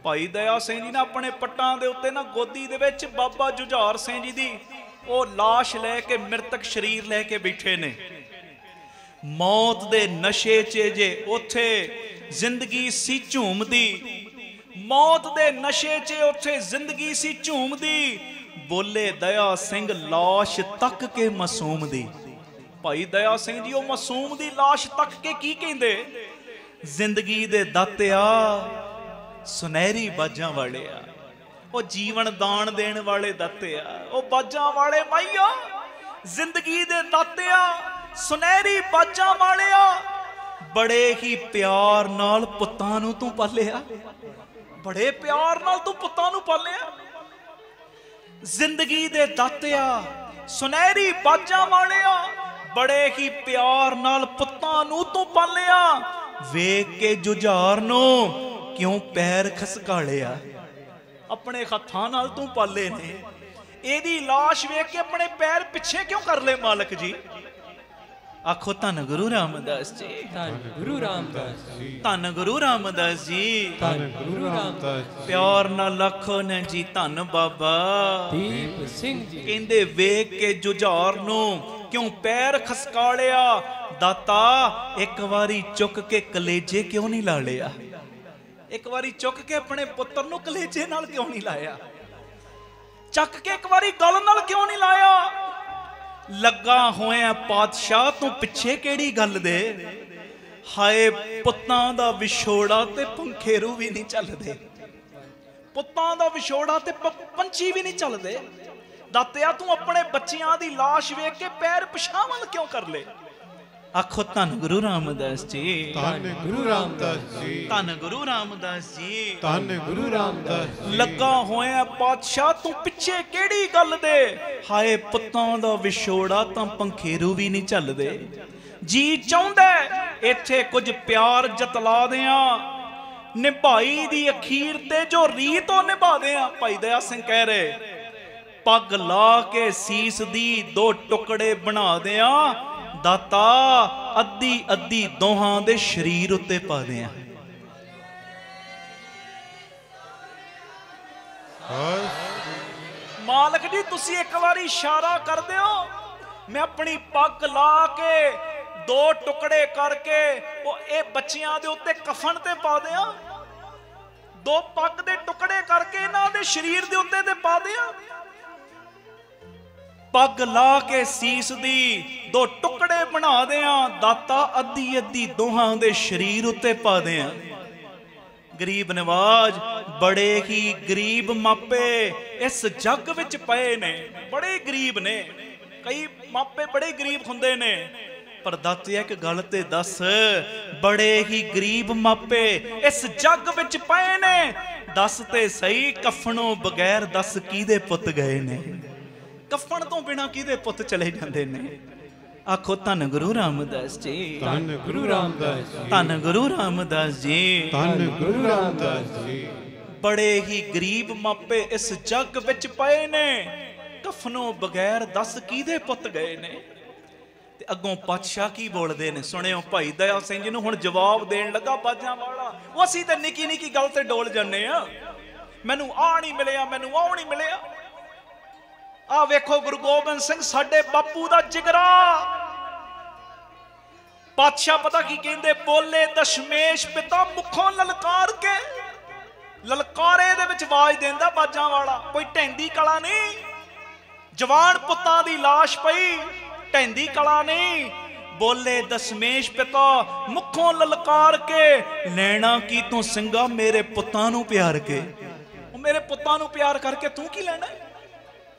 ਭਾਈ ਦਇਆ ਸਿੰਘ ਜੀ ਨੇ ਆਪਣੇ ਪੱਟਾਂ ਦੇ ਉੱਤੇ ਨਾ ਗੋਦੀ ਦੇ ਵਿੱਚ ਬਾਬਾ ਜੁਝਾਰ ਸਿੰਘ ਜੀ ਦੀ ਉਹ ਲਾਸ਼ ਲੈ ਕੇ, ਮ੍ਰਿਤਕ ਸ਼ਰੀਰ ਲੈ ਕੇ ਬੈਠੇ ਨੇ। ਮੌਤ ਦੇ ਨਸ਼ੇ 'ਚ ਜੇ ਉੱਥੇ ਜ਼ਿੰਦਗੀ ਸੀ ਝੂਮਦੀ, ਮੌਤ ਦੇ ਨਸ਼ੇ 'ਚ ਉੱਥੇ ਜ਼ਿੰਦਗੀ ਸੀ ਝੂਮਦੀ, ਬੋਲੇ ਦਇਆ ਸਿੰਘ ਲਾਸ਼ ਤੱਕ ਕੇ ਮਾਸੂਮ ਦੀ। ਭਾਈ ਦਇਆ ਸਿੰਘ ਜੀ ਉਹ ਮਾਸੂਮ ਦੀ ਲਾਸ਼ ਤੱਕ ਕੇ ਕੀ ਕਹਿੰਦੇ? ਜ਼ਿੰਦਗੀ ਦੇ ਦਾਤਿਆ, ਸੁਨਹਿਰੀ ਬਾਜਾਂ ਵਾਲਿਆ, ਉਹ ਜੀਵਨ ਦਾਨ ਦੇਣ ਵਾਲੇ ਦਾਤਿਆ, ਉਹ ਬਾਜਾਂ ਵਾਲੇ ਮਾਈਆ, ਜ਼ਿੰਦਗੀ ਦੇ ਦਾਤਿਆ, ਸੁਨਹਿਰੀ ਬਾਜਾਂ ਵਾਲਿਆ, ਬੜੇ ਹੀ ਪਿਆਰ ਨਾਲ ਪੁੱਤਾਂ ਨੂੰ ਤੂੰ ਪਾਲਿਆ, ਬੜੇ ਪਿਆਰ ਨਾਲ ਤੂੰ ਪੁੱਤਾਂ ਨੂੰ ਪਾਲਿਆ। ਜ਼ਿੰਦਗੀ ਦੇ ਦਾਤਿਆ, ਸੁਨਹਿਰੀ ਬਾਜਾਂ ਵਾਲਿਆ, ਬੜੇ ਹੀ ਪਿਆਰ ਨਾਲ ਪੁੱਤਾਂ ਨੂੰ ਤੂੰ ਪਾਲਿਆ, ਵੇਖ ਕੇ ਜੁਝਾਰ ਨੂੰ ਕਿਉਂ ਪੈਰ ਖਸਕਾਲਿਆ। ਆਪਣੇ ਹੱਥਾਂ ਨਾਲ ਤੂੰ ਪਾਲੇ ਨੇ, ਇਹਦੀ ਲਾਸ਼ ਵੇਖ ਕੇ ਆਪਣੇ ਪੈਰ ਪਿੱਛੇ ਕਿਉਂ ਕਰ ਲਏ ਮਾਲਕ ਜੀ? ਆਖੋ ਧੰਨ ਗੁਰੂ ਰਾਮਦਾਸ ਜੀ, ਧੰਨ ਗੁਰੂ ਰਾਮਦਾਸ ਜੀ, ਧੰਨ ਗੁਰੂ ਰਾਮਦਾਸ ਜੀ, ਧੰਨ ਗੁਰੂ ਰਾਮਦਾਸ ਜੀ। ਪਿਆਰ ਨਾਲ ਆਖੋ ਨੇ ਜੀ ਧੰਨ ਬਾਬਾ ਦੀਪ ਸਿੰਘ ਜੀ। ਕਹਿੰਦੇ ਵੇਖ ਕੇ ਜੁਝਾਰ ਨੂੰ ਕਿਉਂ ਪੈਰ ਖਸਕਾਲਿਆ, ਦਾਤਾ ਇੱਕ ਵਾਰੀ ਚੁੱਕ ਕੇ ਕਲੇਜੇ ਕਿਉਂ ਨਹੀਂ ਲਾ ਲਿਆ? ਇੱਕ ਵਾਰੀ ਚੁੱਕ ਕੇ ਆਪਣੇ ਪੁੱਤਰ ਨੂੰ ਕਲੇਜੇ ਨਾਲ ਕਿਉਂ ਨਹੀਂ ਲਾਇਆ? ਚੱਕ ਕੇ ਇੱਕ ਵਾਰੀ ਗਲ ਨਾਲ ਕਿਉਂ ਨਹੀਂ ਲਾਇਆ? ਲੱਗਾ ਹੋਇਆ ਪਾਤਸ਼ਾਹ ਤੂੰ ਪਿੱਛੇ ਕਿਹੜੀ ਗੱਲ ਦੇ? ਹਾਏ ਪੁੱਤਾਂ ਦਾ ਵਿਛੋੜਾ ਤੇ ਪੰਖੇਰੂ ਵੀ ਨਹੀਂ ਚੱਲਦੇ, ਪੁੱਤਾਂ ਦਾ ਵਿਛੋੜਾ ਤੇ ਪੰਛੀ ਵੀ ਨਹੀਂ ਚੱਲਦੇ। ਦਾਤਿਆ ਤੂੰ ਆਪਣੇ ਬੱਚਿਆਂ ਦੀ ਲਾਸ਼ ਵੇਖ ਕੇ ਪੈਰ ਪਿਛਾਵਲ ਕਿਉਂ ਕਰ ਲਏ? ਆਖੋ ਧੰਨ ਗੁਰੂ ਰਾਮਦਾਸ ਜੀ, ਧੰਨ ਗੁਰੂ ਰਾਮਦਾਸ ਜੀ, ਧੰਨ ਗੁਰੂ ਰਾਮਦਾਸ ਜੀ, ਧੰਨ ਗੁਰੂ ਰਾਮਦਾਸ ਜੀ। ਲੱਗਾ ਹੋਇਆ ਪਾਤਸ਼ਾਹ ਤੂੰ ਪਿੱਛੇ ਕਿਹੜੀ ਗੱਲ ਦੇ? ਹਾਏ ਪੁੱਤਾਂ ਦਾ ਵਿਛੋੜਾ ਤਾਂ ਪੰਖੇਰੂ ਵੀ ਨਹੀਂ ਚੱਲਦੇ। ਜੀ ਚਾਹੁੰਦਾ ਇੱਥੇ ਕੁਝ ਪਿਆਰ ਜਤਲਾ ਦਿਆਂ, ਨਿਭਾਈ ਦੀ ਅਖੀਰ ਤੇ ਜੋ ਰੀਤ ਉਹ ਨਿਭਾ ਦਿਆਂ। ਭਾਈ ਦਇਆ ਸਿੰਘ ਕਹਿ ਰਹੇ, ਪੱਗ ਲਾ ਕੇ ਸੀਸ ਦੀ ਦੋ ਟੁਕੜੇ ਬਣਾ ਦਿਆਂ, ਦਾਤਾ ਅੱਧੀ ਅੱਧੀ ਦੋਹਾਂ ਦੇ ਸ਼ਰੀਰ ਉੱਤੇ ਪਾ ਦਿਆਂ। ਮਾਲਕ ਜੀ ਤੁਸੀਂ ਇੱਕ ਵਾਰੀ ਇਸ਼ਾਰਾ ਕਰ ਦਿਓ, ਮੈਂ ਆਪਣੀ ਪੱਗ ਲਾ ਕੇ ਦੋ ਟੁਕੜੇ ਕਰਕੇ ਉਹ ਇਹ ਬੱਚਿਆਂ ਦੇ ਉੱਤੇ ਕਫਨ ਤੇ ਪਾ ਦਿਆਂ, ਦੋ ਪੱਗ ਦੇ ਟੁਕੜੇ ਕਰਕੇ ਇਹਨਾਂ ਦੇ ਸ਼ਰੀਰ ਦੇ ਉੱਤੇ ਤੇ ਪਾ ਦਿਆਂ। ਪੱਗ ਲਾ ਕੇ ਸੀਸ ਦੀ ਦੋ ਟੁਕੜੇ ਬਣਾ ਦਿਆਂ, ਦਾਤਾ ਅੱਧੀ ਅੱਧੀ ਦੋਹਾਂ ਦੇ ਸ਼ਰੀਰ ਉੱਤੇ ਪਾ ਦਿਆਂ। ਗਰੀਬ ਨਵਾਜ, ਬੜੇ ਹੀ ਗਰੀਬ ਮਾਪੇ ਇਸ ਜੱਗ ਵਿੱਚ ਪਏ ਨੇ, ਬੜੇ ਗਰੀਬ ਨੇ। ਕਈ ਮਾਪੇ ਬੜੇ ਗਰੀਬ ਹੁੰਦੇ ਨੇ, ਪਰ ਦਾਤਿਆ ਇੱਕ ਗੱਲ ਤੇ ਦੱਸ, ਬੜੇ ਹੀ ਗਰੀਬ ਮਾਪੇ ਇਸ ਜੱਗ ਵਿੱਚ ਪਏ ਨੇ। ਦੱਸ ਤੇ ਸਹੀ, ਕਫਨੋਂ ਬਗੈਰ ਦੱਸ ਕਿਹਦੇ ਪੁੱਤ ਗਏ ਨੇ? ਕਫਨ ਤੋਂ ਬਿਨਾ ਕਿਹਦੇ ਪੁੱਤ ਚਲੇ ਜਾਂਦੇ ਨੇ? ਆਖੋ ਧੰਨ ਗੁਰੂ ਰਾਮਦਾਸ ਜੀ, ਧੰਨ ਗੁਰੂ ਰਾਮਦਾਸ ਜੀ, ਧੰਨ ਗੁਰੂ ਰਾਮਦਾਸ ਜੀ, ਧੰਨ ਗੁਰੂ ਰਾਮਦਾਸ ਜੀ। ਬੜੇ ਹੀ ਗਰੀਬ ਮਾਪੇ ਇਸ ਜੱਗ ਵਿੱਚ ਪਏ ਨੇ, ਕਫਨੋਂ ਬਗੈਰ ਦੱਸ ਕਿਹਦੇ ਪੁੱਤ ਗਏ ਨੇ? ਤੇ ਅੱਗੋਂ ਪਾਤਸ਼ਾਹ ਕੀ ਬੋਲਦੇ ਨੇ ਸੁਣਿਓ। ਭਾਈ ਦਇਆ ਸਿੰਘ ਜੀ ਨੂੰ ਹੁਣ ਜਵਾਬ ਦੇਣ ਲੱਗਾ ਬਾਜਾਂ ਵਾਲਾ, ਉਹ ਅਸੀਂ ਤੇ ਨਿੱਕੀ ਨਿੱਕੀ ਗੱਲ ਤੇ ਡੋਲ ਜਾਂਦੇ ਆ, ਮੈਨੂੰ ਆਹ ਨਹੀਂ ਮਿਲਿਆ, ਮੈਨੂੰ ਆਹ ਨਹੀਂ ਮਿਲਿਆ। ਆ ਵੇਖੋ ਗੁਰੂ ਗੋਬਿੰਦ ਸਿੰਘ ਸਾਡੇ ਬਾਪੂ ਦਾ ਜਿਗਰਾ। ਪਾਤਸ਼ਾਹ ਪਤਾ ਕੀ ਕਹਿੰਦੇ? ਬੋਲੇ ਦਸ਼ਮੇਸ਼ ਪਿਤਾ ਮੁਖੋਂ ਲਲਕਾਰ ਕੇ। ਲਲਕਾਰੇ ਦੇ ਵਿੱਚ ਆਵਾਜ਼ ਦਿੰਦਾ ਬਾਜਾਂ ਵਾਲਾ, ਕੋਈ ਢੈਂਦੀ ਕਲਾ ਨਹੀਂ। ਜਵਾਨ ਪੁੱਤਾਂ ਦੀ ਲਾਸ਼ ਪਈ, ਢੈਂਦੀ ਕਲਾ ਨਹੀਂ। ਬੋਲੇ ਦਸ਼ਮੇਸ਼ ਪਿਤਾ ਮੁਖੋਂ ਲਲਕਾਰ ਕੇ, ਲੈਣਾ ਕੀ ਤੂੰ ਸਿੰਘਾ ਮੇਰੇ ਪੁੱਤਾਂ ਨੂੰ ਪਿਆਰ ਕੇ। ਉਹ ਮੇਰੇ ਪੁੱਤਾਂ ਨੂੰ ਪਿਆਰ ਕਰਕੇ ਤੂੰ ਕੀ ਲੈਣਾ?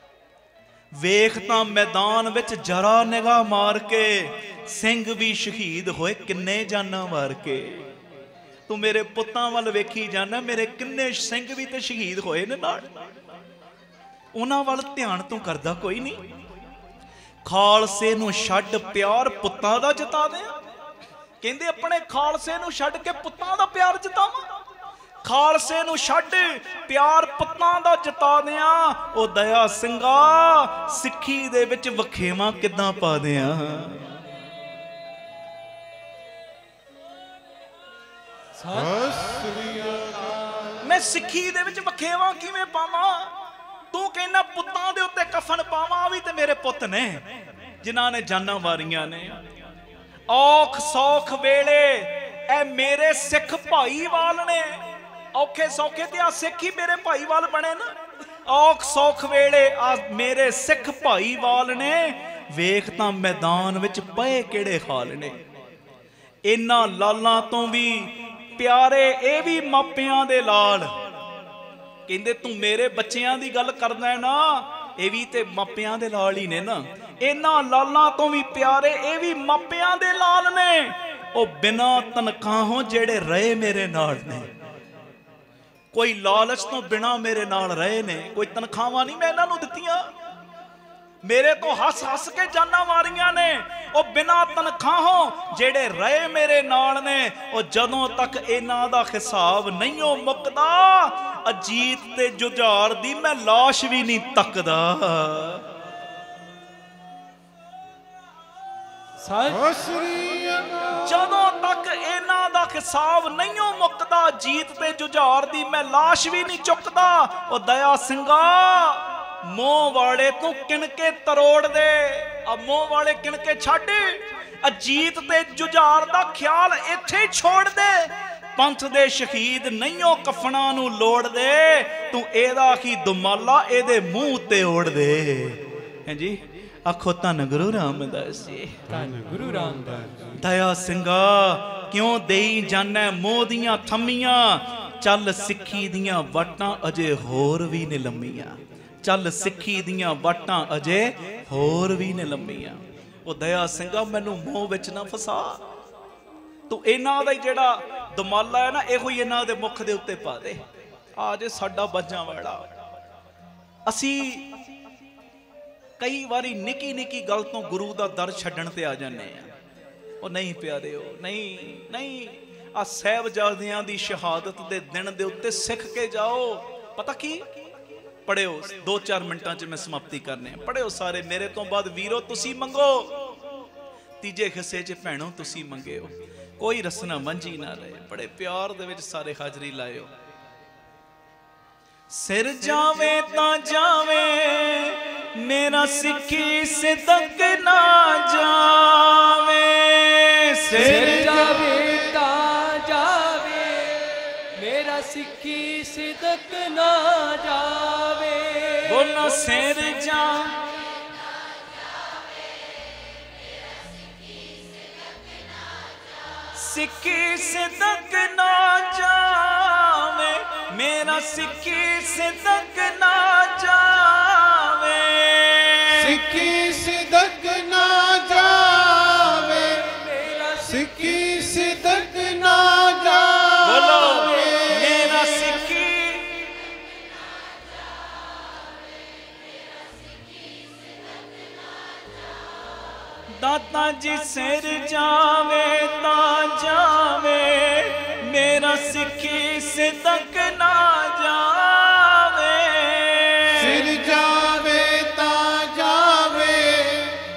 ਵੇਖ ਤਾਂ ਮੈਦਾਨ ਵਿੱਚ ਜਰਾ ਨਿਗਾਹ ਮਾਰ ਕੇ, ਸਿੰਘ ਵੀ ਸ਼ਹੀਦ ਹੋਏ ਕਿੰਨੇ ਜਾਨਾਂ ਮਾਰ ਕੇ। ਤੂੰ ਮੇਰੇ ਪੁੱਤਾਂ ਵੱਲ ਵੇਖੀ ਜਾਣਾ, ਮੇਰੇ ਕਿੰਨੇ ਸਿੰਘ ਵੀ ਤੇ ਸ਼ਹੀਦ ਹੋਏ ਨੇ ਨਾਲ, ਉਹਨਾਂ ਵੱਲ ਧਿਆਨ ਤੂੰ ਕਰਦਾ ਕੋਈ ਨਹੀਂ। ਖਾਲਸੇ ਨੂੰ ਛੱਡ ਪਿਆਰ ਪੁੱਤਾਂ ਦਾ ਜਤਾ ਦੇ। ਕਹਿੰਦੇ ਆਪਣੇ ਖਾਲਸੇ ਨੂੰ ਛੱਡ ਕੇ ਪੁੱਤਾਂ ਦਾ ਪਿਆਰ ਜਤਾਵਾਂ। ਖਾਲਸੇ ਨੂੰ ਛੱਡ ਪਿਆਰ ਪੁੱਤਾਂ ਦਾ ਜਤਾ ਦਿਆਂ। ਉਹ ਦਇਆ ਸਿੰਘਾ ਸਿੱਖੀ ਦੇ ਵਿੱਚ ਵਖੇਵਾਂ ਕਿੱਦਾਂ ਪਾ ਦਿਆਂ। ਮੈਂ ਸਿੱਖੀ ਦੇ ਵਿੱਚ ਵਖੇਵਾਂ ਕਿਵੇਂ ਪਾਵਾਂ? ਤੂੰ ਕਹਿੰਦਾ ਪੁੱਤਾਂ ਦੇ ਉੱਤੇ ਕਫਨ ਪਾਵਾਂ, ਵੀ ਤੇ ਮੇਰੇ ਪੁੱਤ ਨੇ ਜਿਨ੍ਹਾਂ ਨੇ ਜਾਨਾਂ ਵਾਰੀਆਂ ਨੇ। ਔਖ ਸੌਖ ਵੇਲੇ ਇਹ ਮੇਰੇ ਸਿੱਖ ਭਾਈਵਾਲ ਨੇ। ਔਖੇ ਸੌਖੇ ਤੇ ਆ ਸਿੱਖ ਹੀ ਮੇਰੇ ਭਾਈਵਾਲ ਬਣੇ ਨਾ। ਔਖ ਸੌਖ ਵੇਲੇ ਆ ਮੇਰੇ ਸਿੱਖ ਭਾਈਵਾਲ ਨੇ। ਵੇਖ ਤਾਂ ਮੈਦਾਨ ਵਿੱਚ ਪਏ ਕਿਹੜੇ ਹਾਲ ਨੇ। ਇਹਨਾਂ ਲਾਲਾਂ ਤੋਂ ਵੀ ਪਿਆਰੇ ਇਹ ਵੀ ਮਾਪਿਆਂ ਦੇ ਲਾਲ। ਕਹਿੰਦੇ ਤੂੰ ਮੇਰੇ ਬੱਚਿਆਂ ਦੀ ਗੱਲ ਕਰਦਾ ਨਾ, ਇਹ ਵੀ ਤੇ ਮਾਪਿਆਂ ਦੇ ਲਾਲ ਹੀ ਨੇ ਨਾ। ਇਹਨਾਂ ਲਾਲਾਂ ਤੋਂ ਵੀ ਪਿਆਰੇ ਇਹ ਵੀ ਮਾਪਿਆਂ ਦੇ ਲਾਲ ਨੇ। ਉਹ ਬਿਨਾਂ ਤਨਖਾਹੋਂ ਜਿਹੜੇ ਰਹੇ ਮੇਰੇ ਨਾਲ ਨੇ। ਕੋਈ ਲਾਲਚ ਤੋਂ ਬਿਨਾਂ ਮੇਰੇ ਨਾਲ ਰਹੇ ਨੇ, ਕੋਈ ਤਨਖਾਹਾਂ ਨਹੀਂ ਮੈਂ ਇਹਨਾਂ ਨੂੰ ਦਿੱਤੀਆਂ। ਮੇਰੇ ਤੋਂ ਹੱਸ ਹੱਸ ਕੇ ਜਾਨਾਂ ਮਾਰੀਆਂ ਨੇ। ਉਹ ਬਿਨਾਂ ਤਨਖਾਹੋਂ ਜਿਹੜੇ ਰਹੇ ਮੇਰੇ ਨਾਲ ਨੇ। ਉਹ ਜਦੋਂ ਤੱਕ ਇਹਨਾਂ ਦਾ ਹਿਸਾਬ ਨਹੀਂ ਉਹ ਮੁੱਕਦਾ, ਅਜੀਤ ਤੇ ਜੁਝਾਰ ਦੀ ਮੈਂ ਲਾਸ਼ ਵੀ ਨਹੀਂ ਤੱਕਦਾ। ਜਦੋਂ ਤੱਕ ਇਹਨਾਂ ਦਾ ਹਿਸਾਬ ਨਹੀਂ ਉਹ ਮੁੱਕਦਾ, ਜੀਤ ਤੇ ਜੁਝਾਰ ਦੀ ਮੈਂ ਲਾਸ਼ ਵੀ ਨਹੀਂ ਚੁੱਕਦਾ। ਉਹ ਦਇਆ ਸਿੰਘਾ ਮੋਹ ਵਾਲੇ ਤੂੰ ਕਿਣਕੇ ਤਰੋੜ ਦੇ। ਆ ਮੋਹ ਵਾਲੇ ਕਿਣਕੇ ਛੱਡ, ਅਜੀਤ ਤੇ ਜੁਝਾਰ ਦਾ ਖਿਆਲ ਇੱਥੇ ਛੋੜ ਦੇ। ਪੰਥ ਦੇ ਸ਼ਹੀਦ ਨਹੀਂ ਉਹ ਕਫਨਾਂ ਨੂੰ ਲੋੜ ਦੇ। ਤੂੰ ਇਹਦਾ ਕੀ ਦੁਮਾਲਾ ਇਹਦੇ ਮੂੰਹ ਤੇ ਓੜ ਦੇ। ਹਾਂਜੀ ਆਖੋ ਧੰਨ ਗੁਰੂ ਰਾਮਦਾਸ ਜੀ, ਧੰਨ ਗੁਰੂ ਰਾਮਦਾਸ ਜੀ। ਦਇਆ ਸਿੰਘਾ ਕਿਉਂ ਦੇਈ ਜਾਣੈ ਮੋਹ ਦੀਆਂ ਥੰਮੀਆਂ। ਚੱਲ ਸਿੱਖੀ ਦੀਆਂ ਵਾਟਾਂ ਅਜੇ ਹੋਰ ਵੀ ਨੇ ਲੰਮੀਆਂ। ਚੱਲ ਸਿੱਖੀ ਦੀਆਂ ਵਾਟਾਂ ਅਜੇ ਹੋਰ ਵੀ ਨੇ ਲੰਮੀਆਂ। ਉਹ ਦਇਆ ਸਿੰਘਾ ਮੈਨੂੰ ਮੋਹ ਵਿੱਚ ਨਾ ਫਸਾ। ਤੂੰ ਇਹਨਾਂ ਦਾ ਹੀ ਜਿਹੜਾ ਦਮਾਲਾ ਹੈ ਨਾ, ਇਹੋ ਹੀ ਇਹਨਾਂ ਦੇ ਮੁਖ ਦੇ ਉੱਤੇ ਪਾ ਦੇ। ਆ ਜੇ ਸਾਡਾ ਬੱਜਾਂ ਵਾਲਾ। ਅਸੀਂ ਕਈ ਵਾਰੀ ਨਿੱਕੀ ਨਿੱਕੀ ਗੱਲ ਤੋਂ ਗੁਰੂ ਦਾ ਦਰ ਛੱਡਣ ਤੇ ਆ ਜਾਂਦੇ ਆ। ਉਹ ਨਹੀਂ ਪਿਆਰਿਓ, ਨਹੀਂ ਨਹੀਂ। ਆ ਸਾਹਿਬਜ਼ਾਦਿਆਂ ਦੀ ਸ਼ਹਾਦਤ ਦੇ ਦਿਨ ਦੇ ਉੱਤੇ ਸਿੱਖ ਕੇ ਜਾਓ। ਪਤਾ ਕੀ ਪੜਿਓ, 2-4 ਮਿੰਟਾਂ 'ਚ ਮੈਂ ਸਮਾਪਤੀ ਕਰਨੇ। ਪੜਿਓ ਸਾਰੇ। ਮੇਰੇ ਤੋਂ ਬਾਅਦ ਵੀਰੋ ਤੁਸੀਂ ਮੰਗੋ, ਤੀਜੇ ਹਿੱਸੇ 'ਚ ਭੈਣੋ ਤੁਸੀਂ ਮੰਗਿਓ। ਕੋਈ ਰਸਨਾ ਮੰਝੀ ਨਾ ਰਹੇ। ਬੜੇ ਪਿਆਰ ਦੇ ਵਿੱਚ ਸਾਰੇ ਹਾਜ਼ਰੀ ਲਾਇਓ। ਸਿਰ ਜਾਵੇ ਤਾਂ ਜਾਵੇ ਮੇਰਾ ਸਿੱਖੀ ਸਿਦਕ ਨਾ ਜਾਵੇ। ਸਿਰ ਜਾਵੇ ਤਾਂ ਜਾਵੇ ਮੇਰਾ ਸਿੱਖੀ ਸਿਦਕ ਨਾ ਜਾਵੇ। ਬੋਲੋ ਸਿਰ ਜਾ ਸਿੱਖੀ ਸਿਦਕ ਨਾ ਜਾਵੇ। ਮੇਰਾ ਸਿੱਖੀ ਸਿਦਕ ਨਾ ਜਾਵੇ। ਸਿੱਖੀ ਸਿਦਕ ਨਾ ਜਾਵੇ। ਮੇਰਾ ਸਿੱਖੀ ਸਿਦਕ ਨਾ ਜਾਵੇ। ਬੋਲੋ ਮੇਰਾ ਸਿੱਖੀ ਦਾਤਾ ਜੀ ਸਿਰ ਜਾਵੇ ਤਾਂ ਜਾਵੇ। ਮੇਰਾ ਸਿੱਖੀ ਸਿਦਕ ਨਾ ਜਾਵੇ। ਸਿਰ ਜਾਵੇ ਤਾਂ ਜਾਵੇ।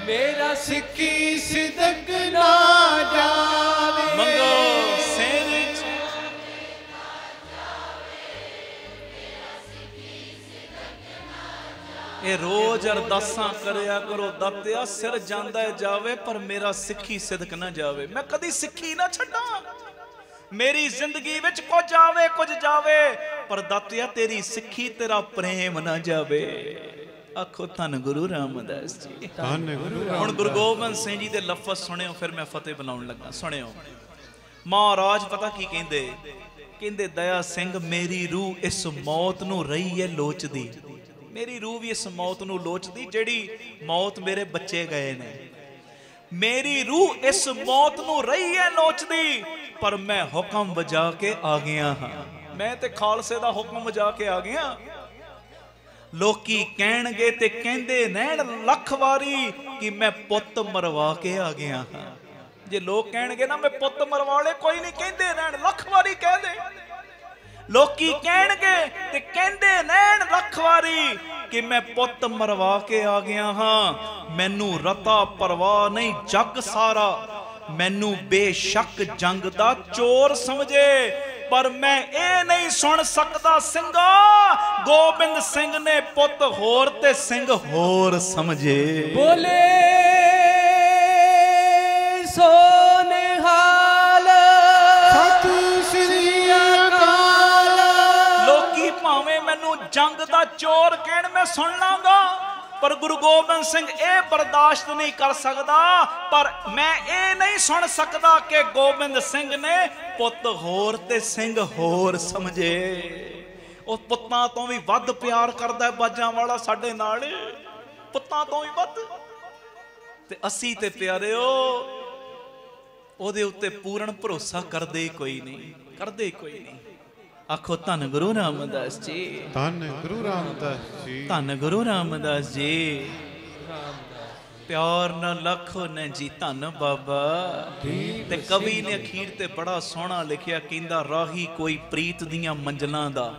ਮੇਰਾ ਸਿੱਖੀ ਸਿਦਕ ਨਾ ਜਾਵੇ। ਮੰਗੋ ਸਿਰ ਇਹ ਰੋਜ਼ ਅਰਦਾਸਾਂ ਕਰਿਆ ਕਰੋ। ਦਾਤਿਆ ਸਿਰ ਜਾਂਦਾ ਜਾਵੇ ਪਰ ਮੇਰਾ ਸਿੱਖੀ ਸਿਦਕ ਨਾ ਜਾਵੇ। ਮੈਂ ਕਦੀ ਸਿੱਖੀ ਨਾ ਛੱਡਾਂ। ਮੇਰੀ ਜ਼ਿੰਦਗੀ ਵਿੱਚ ਕੁਝ ਆਵੇ ਕੁਝ ਜਾਵੇ, ਪਰ ਦਾਤਿਆ ਤੇਰੀ ਸਿੱਖੀ ਤੇਰਾ ਪ੍ਰੇਮ ਨਾ ਜਾਵੇ। ਆਖੋ ਧੰਨ ਗੁਰੂ ਰਾਮਦਾਸ ਜੀ। ਧੰਨ ਗੁਰੂ ਹੁਣ ਗੁਰੂ ਗੋਬਿੰਦ ਸਿੰਘ ਜੀ ਦੇ ਲਫ਼ਜ਼ ਸੁਣਿਓ, ਫਿਰ ਮੈਂ ਫਤਿਹ ਬੁਲਾਉਣ ਲੱਗਾ। ਸੁਣਿਓ ਮਹਾਰਾਜ ਪਤਾ ਕੀ ਕਹਿੰਦੇ? ਕਹਿੰਦੇ ਦਇਆ ਸਿੰਘ ਮੇਰੀ ਰੂਹ ਇਸ ਮੌਤ ਨੂੰ ਰਹੀ ਹੈ ਲੋਚਦੀ। ਮੇਰੀ ਰੂਹ ਵੀ ਇਸ ਮੌਤ ਨੂੰ ਲੋਚਦੀ ਜਿਹੜੀ ਮੌਤ ਮੇਰੇ ਬੱਚੇ ਗਏ ਨੇ। ਮੇਰੀ ਰੂਹ ਇਸ ਮੌਤ ਨੂੰ ਰਹੀ ਹੈ ਲੋਚਦੀ, ਪਰ ਮੈਂ ਹੁਕਮ ਵਜਾ ਕੇ ਆ ਗਿਆ ਹਾਂ। ਮੈਂ ਤੇ ਖਾਲਸੇ ਦਾ ਹੁਕਮ ਵਜਾ ਕੇ ਆ ਗਿਆ। ਲੋਕੀ ਕਹਿਣਗੇ ਤੇ ਕਹਿੰਦੇ ਨੈਣ ਲੱਖ ਵਾਰੀ ਕਿ ਮੈਂ ਪੁੱਤ ਮਰਵਾ ਕੇ ਆ ਗਿਆ ਹਾਂ। ਜੇ ਲੋਕ ਕਹਿਣਗੇ ਨਾ ਮੈਂ ਪੁੱਤ ਮਰਵਾ ਲਏ, ਕੋਈ ਨਹੀਂ, ਕਹਿੰਦੇ ਨੈਣ ਲੱਖ ਵਾਰੀ ਕਹਿ ਦੇ। ਲੋਕੀ ਕਹਿਣਗੇ ਤੇ ਕਹਿੰਦੇ ਨੈਣ ਲੱਖ ਵਾਰੀ ਕਿ ਮੈਂ ਪੁੱਤ ਮਰਵਾ ਕੇ ਆ ਗਿਆ ਹਾਂ। ਮੈਨੂੰ ਰਤਾ ਪਰਵਾਹ ਨਹੀਂ ਜੱਗ ਸਾਰਾ, ਮੈਨੂੰ ਬੇਸ਼ੱਕ ਜੰਗ ਦਾ ਚੋਰ ਸਮਝੇ, ਪਰ ਮੈਂ ਇਹ ਨਹੀਂ ਸੁਣ ਸਕਦਾ ਸਿੰਘਾ ਗੋਬਿੰਦ ਸਿੰਘ ਨੇ ਪੁੱਤ ਹੋਰ ਤੇ ਸਿੰਘ ਹੋਰ ਸਮਝੇ। ਬੋਲੇ ਸੋ ਨਿਹਾਲ ਸਤਿ ਸ੍ਰੀ ਅਕਾਲ। ਲੋਕੀ ਭਾਵੇਂ ਮੈਨੂੰ ਜੰਗ ਦਾ ਚੋਰ ਕਹਿਣ, ਮੈਂ ਸੁਣ ਲਾਂਗਾ, ਪਰ ਗੁਰੂ ਗੋਬਿੰਦ ਸਿੰਘ ਇਹ ਬਰਦਾਸ਼ਤ ਨਹੀਂ ਕਰ ਸਕਦਾ। ਪਰ ਮੈਂ ਇਹ ਨਹੀਂ ਸੁਣ ਸਕਦਾ ਕਿ ਗੋਬਿੰਦ ਸਿੰਘ ਨੇ ਪੁੱਤ ਹੋਰ ਤੇ ਸਿੰਘ ਹੋਰ ਸਮਝੇ। ਉਹ ਪੁੱਤਾਂ ਤੋਂ ਵੀ ਵੱਧ ਪਿਆਰ ਕਰਦਾ ਬਾਜਾਂ ਵਾਲਾ ਸਾਡੇ ਨਾਲ, ਪੁੱਤਾਂ ਤੋਂ ਵੀ ਵੱਧ। ਤੇ ਅਸੀਂ ਤੇ ਪਿਆਰਿਓ ਉਹਦੇ ਉੱਤੇ ਪੂਰਨ ਭਰੋਸਾ ਕਰਦੇ ਕੋਈ ਨਹੀਂ, ਕਰਦੇ ਕੋਈ ਨਹੀਂ। ਆਖੋ ਧੰਨ ਗੁਰੂ ਰਾਮਦਾਸ ਜੀ। ਧੰਨ ਗੁਰੂ ਰਾਮਦਾਸ ਜੀ। ਧੰਨ ਗੁਰੂ ਰਾਮਦਾਸ ਜੀ। ਪਿਆਰ ਨਾ ਲੱਖੋ ਨੇ ਜੀ ਧੰਨ ਬਾਬਾ। ਤੇ ਕਵੀ ਨੇ ਅਖੀਰ ਤੇ ਬੜਾ ਸੋਹਣਾ ਲਿਖਿਆ, ਕਹਿੰਦਾ ਰਾਹੀ ਕੋਈ ਪ੍ਰੀਤ ਦੀਆਂ ਮੰਜ਼ਲਾਂ ਦਾ,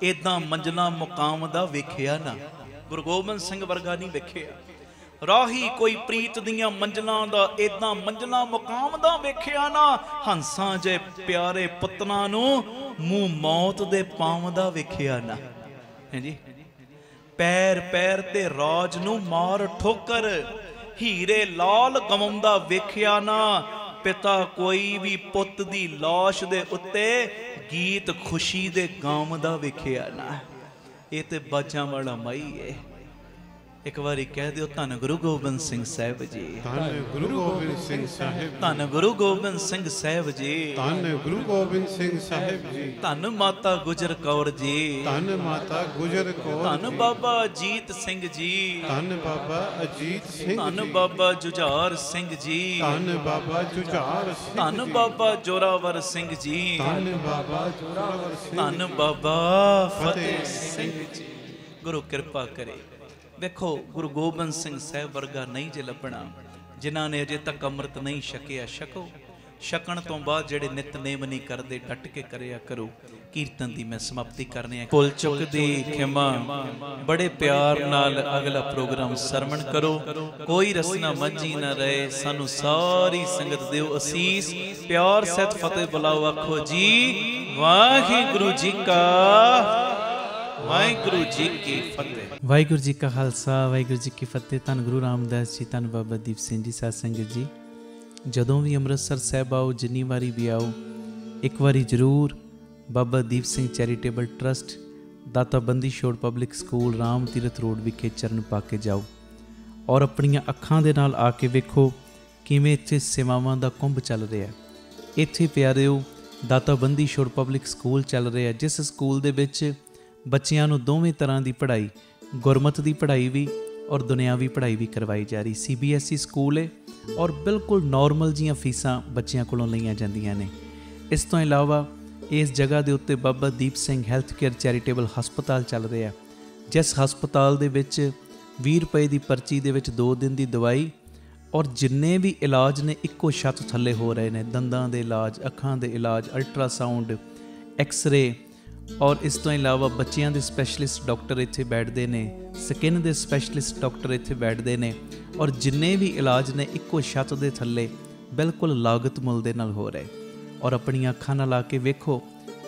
ਏਦਾਂ ਮੰਜ਼ਲਾਂ ਮੁਕਾਮ ਦਾ ਵੇਖਿਆ ਨਾ। ਗੁਰੂ ਗੋਬਿੰਦ ਸਿੰਘ ਵਰਗਾ ਨਹੀਂ ਵੇਖਿਆ। ਰਾਹੀ ਕੋਈ ਪ੍ਰੀਤ ਦੀਆਂ ਮੰਜ਼ਲਾਂ ਦਾ, ਏਦਾਂ ਮੰਜ਼ਲਾਂ ਮੁਕਾਮ ਦਾ ਵੇਖਿਆ ਨਾ। ਹੰਸਾਂ ਜੇ ਪਿਆਰੇ ਪੁੱਤਰਾਂ ਨੂੰ ਮੂੰਹ ਮੌਤ ਦੇ ਪਾਉਂਦਾ ਵੇਖਿਆ ਨਾ। ਹਾਂਜੀ, ਪੈਰ ਪੈਰ ਤੇ ਰਾਜ ਨੂੰ ਮਾਰ ਠੋਕਰ, ਹੀਰੇ ਲਾਲ ਗਵਾਉਂਦਾ ਵੇਖਿਆ ਨਾ। ਪਿਤਾ ਕੋਈ ਵੀ ਪੁੱਤ ਦੀ ਲਾਸ਼ ਦੇ ਉੱਤੇ ਗੀਤ ਖੁਸ਼ੀ ਦੇ ਗਾਉਂਦਾ ਵੇਖਿਆ ਨਾ। ਇਹ ਤੇ ਬਾਜਾਂ ਵਾਲਾ ਮਾਈ ਏ। ਇੱਕ ਵਾਰੀ ਕਹਿ ਦਿਓ ਧੰਨ ਗੁਰੂ ਗੋਬਿੰਦ ਸਿੰਘ ਸਾਹਿਬ ਜੀ। ਧੰਨ ਗੁਰੂ ਗੋਬਿੰਦ ਸਿੰਘ ਸਾਹਿਬ। ਧੰਨ ਗੁਰੂ ਗੋਬਿੰਦ ਸਿੰਘ ਸਾਹਿਬ ਜੀ। ਧੰਨ ਗੁਰੂ ਗੋਬਿੰਦ ਸਿੰਘ ਸਾਹਿਬ ਜੀ। ਧੰਨ ਮਾਤਾ ਗੁਜਰ ਕੌਰ ਜੀ। ਧੰਨ ਮਾਤਾ ਗੁਜਰ ਕੌਰ। ਧੰਨ ਬਾਬਾ ਅਜੀਤ ਸਿੰਘ ਜੀ। ਧੰਨ ਬਾਬਾ ਅਜੀਤ ਸਿੰਘ। ਧੰਨ ਬਾਬਾ ਜੁਝਾਰ ਸਿੰਘ ਜੀ। ਧੰਨ ਬਾਬਾ ਜੁਝਾਰ ਸਿੰਘ। ਧੰਨ ਬਾਬਾ ਜੋਰਾਵਰ ਸਿੰਘ ਜੀ। ਧੰਨ ਬਾਬਾ ਜੋਰਾਵਰ ਸਿੰਘ। ਧੰਨ ਬਾਬਾ ਫਤਿਹ ਸਿੰਘ ਜੀ। ਗੁਰੂ ਕਿਰਪਾ ਕਰੇ। ਵੇਖੋ ਗੁਰੂ ਗੋਬਿੰਦ ਸਿੰਘ ਸਾਹਿਬ ਵਰਗਾ ਨਹੀਂ ਜੇ ਲੱਭਣਾ। ਜਿਨ੍ਹਾਂ ਨੇ ਅਜੇ ਤੱਕ ਅੰਮ੍ਰਿਤ ਨਹੀਂ ਛਕਿਆ, ਛਕੋ। ਛਕਣ ਤੋਂ ਬਾਅਦ ਜਿਹੜੇ ਨਿਤਨੇਮ ਨਹੀਂ ਕਰਦੇ, ਡਟ ਕੇ ਕਰਿਆ ਕਰੋ। ਕੀਰਤਨ ਦੀ ਮੈਂ ਸਮਾਪਤੀ ਕਰਨੀ ਹੈ। ਭੁੱਲ ਚੁੱਕ ਦੀ ਖਿਮਾ, ਬੜੇ ਪਿਆਰ ਨਾਲ ਅਗਲਾ ਪ੍ਰੋਗਰਾਮ ਸਰਵਣ ਕਰੋ। ਕੋਈ ਰਸਨਾ ਮੰਝੀ ਨਾ ਰਹੇ। ਸਾਨੂੰ ਸਾਰੀ ਸੰਗਤ ਦਿਓ ਅਸੀਸ। ਪਿਆਰ ਸਹਿਤ ਫਤਿਹ ਬੁਲਾਓ। ਆਖੋ ਜੀ ਵਾਹਿਗੁਰੂ ਜੀ ਕਾ ਵਾਹਿਗੁਰੂ ਜੀ ਕੀ ਫਤਿਹ। ਵਾਹਿਗੁਰੂ ਜੀ ਕਾ ਖਾਲਸਾ, ਵਾਹਿਗੁਰੂ ਜੀ ਕੀ ਫਤਿਹ। ਧੰਨ ਗੁਰੂ ਰਾਮਦਾਸ ਜੀ, ਧੰਨ ਬਾਬਾ ਦੀਪ ਸਿੰਘ ਜੀ। ਸਾਧ ਸੰਗਤ ਜੀ, ਜਦੋਂ ਵੀ ਅੰਮ੍ਰਿਤਸਰ ਸਾਹਿਬ ਆਓ, ਜਿੰਨੀ ਵਾਰੀ ਵੀ ਆਓ, ਇੱਕ ਵਾਰੀ ਜ਼ਰੂਰ ਬਾਬਾ ਦੀਪ ਸਿੰਘ ਚੈਰੀਟੇਬਲ ਟਰਸਟ, ਦਾਤਾ Bandi Chhor public school, Ram Tirath road ਵਿਖੇ ਚਰਨ ਪਾ ਕੇ ਜਾਓ ਔਰ ਆਪਣੀਆਂ ਅੱਖਾਂ ਦੇ ਨਾਲ ਆ ਕੇ ਵੇਖੋ ਕਿਵੇਂ ਇੱਥੇ ਸੇਵਾਵਾਂ ਦਾ ਕੁੰਭ ਚੱਲ ਰਿਹਾ। ਇੱਥੇ ਪਿਆਰਿਓ ਦਾਤਾ ਬੰਦੀ ਛੋੜ ਪਬਲਿਕ ਸਕੂਲ ਚੱਲ ਰਿਹਾ, ਜਿਸ ਸਕੂਲ ਦੇ ਵਿੱਚ ਬੱਚਿਆਂ ਨੂੰ ਦੋਵੇਂ ਤਰ੍ਹਾਂ ਦੀ ਪੜ੍ਹਾਈ, ਗੁਰਮਤਿ ਦੀ ਪੜ੍ਹਾਈ ਵੀ ਔਰ ਦੁਨਿਆਵੀ ਪੜ੍ਹਾਈ ਵੀ ਕਰਵਾਈ ਜਾ ਰਹੀ। CBSE ਸਕੂਲ ਹੈ ਔਰ ਬਿਲਕੁਲ ਨੋਰਮਲ ਜੀਆਂ ਫੀਸਾਂ ਬੱਚਿਆਂ ਕੋਲੋਂ ਲਈਆਂ ਜਾਂਦੀਆਂ ਨੇ। ਇਸ ਤੋਂ ਇਲਾਵਾ ਇਸ ਜਗ੍ਹਾ ਦੇ ਉੱਤੇ Baba Deep Singh health care charitable ਹਸਪਤਾਲ ਚੱਲ ਰਿਹਾ, ਜਿਸ ਹਸਪਤਾਲ ਦੇ ਵਿੱਚ 20 ਰੁਪਏ ਦੀ ਪਰਚੀ ਦੇ ਵਿੱਚ 2 ਦਿਨ ਦੀ ਦਵਾਈ ਔਰ ਜਿੰਨੇ ਵੀ ਇਲਾਜ ਨੇ ਇੱਕੋ ਛੱਤ ਥੱਲੇ ਹੋ ਰਹੇ ਨੇ। ਦੰਦਾਂ ਦੇ ਇਲਾਜ, ਅੱਖਾਂ ਦੇ ਇਲਾਜ, ਅਲਟਰਾਸਾਊਂਡ, ਐਕਸ-ਰੇ ਔਰ ਇਸ ਤੋਂ ਇਲਾਵਾ ਬੱਚਿਆਂ ਦੇ ਸਪੈਸ਼ਲਿਸਟ ਡਾਕਟਰ ਇੱਥੇ ਬੈਠਦੇ ਨੇ, ਸਕਿਨ ਦੇ ਸਪੈਸ਼ਲਿਸਟ ਡਾਕਟਰ ਇੱਥੇ ਬੈਠਦੇ ਨੇ ਔਰ ਜਿੰਨੇ ਵੀ ਇਲਾਜ ਨੇ ਇੱਕੋ ਛੱਤ ਦੇ ਥੱਲੇ ਬਿਲਕੁਲ ਲਾਗਤ ਮੁੱਲ ਦੇ ਨਾਲ ਹੋ ਰਹੇ। ਔਰ ਆਪਣੀਆਂ ਅੱਖਾਂ ਨਾਲ ਆ ਕੇ ਵੇਖੋ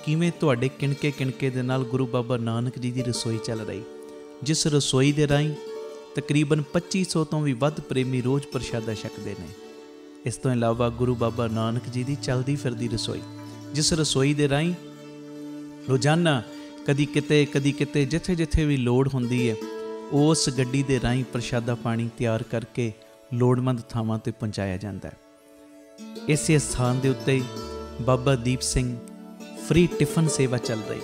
ਕਿਵੇਂ ਤੁਹਾਡੇ ਕਿਣਕੇ ਕਿਣਕੇ ਦੇ ਨਾਲ ਗੁਰੂ ਬਾਬਾ ਨਾਨਕ ਜੀ ਦੀ ਰਸੋਈ ਚੱਲ ਰਹੀ, ਜਿਸ ਰਸੋਈ ਦੇ ਰਾਹੀਂ ਤਕਰੀਬਨ 2500 ਤੋਂ ਵੀ ਵੱਧ ਪ੍ਰੇਮੀ ਰੋਜ਼ ਪ੍ਰਸ਼ਾਦਾ ਛਕਦੇ ਨੇ। ਇਸ ਤੋਂ ਇਲਾਵਾ ਗੁਰੂ ਬਾਬਾ ਨਾਨਕ ਜੀ ਦੀ ਚੱਲਦੀ ਫਿਰਦੀ ਰਸੋਈ, ਜਿਸ ਰਸੋਈ ਦੇ ਰਾਹੀਂ ਰੋਜ਼ਾਨਾ ਕਦੀ ਕਿਤੇ ਜਿੱਥੇ ਜਿੱਥੇ ਵੀ ਲੋੜ ਹੁੰਦੀ ਹੈ ਉਸ ਗੱਡੀ ਦੇ ਰਾਹੀਂ ਪ੍ਰਸ਼ਾਦਾ ਪਾਣੀ ਤਿਆਰ ਕਰਕੇ ਲੋੜਵੰਦ ਥਾਵਾਂ 'ਤੇ ਪਹੁੰਚਾਇਆ ਜਾਂਦਾ ਹੈ। ਇਸੇ ਸਥਾਨ ਦੇ ਉੱਤੇ ਬਾਬਾ ਦੀਪ ਸਿੰਘ ਫ੍ਰੀ ਟਿਫਨ ਸੇਵਾ ਚੱਲ ਰਹੀ,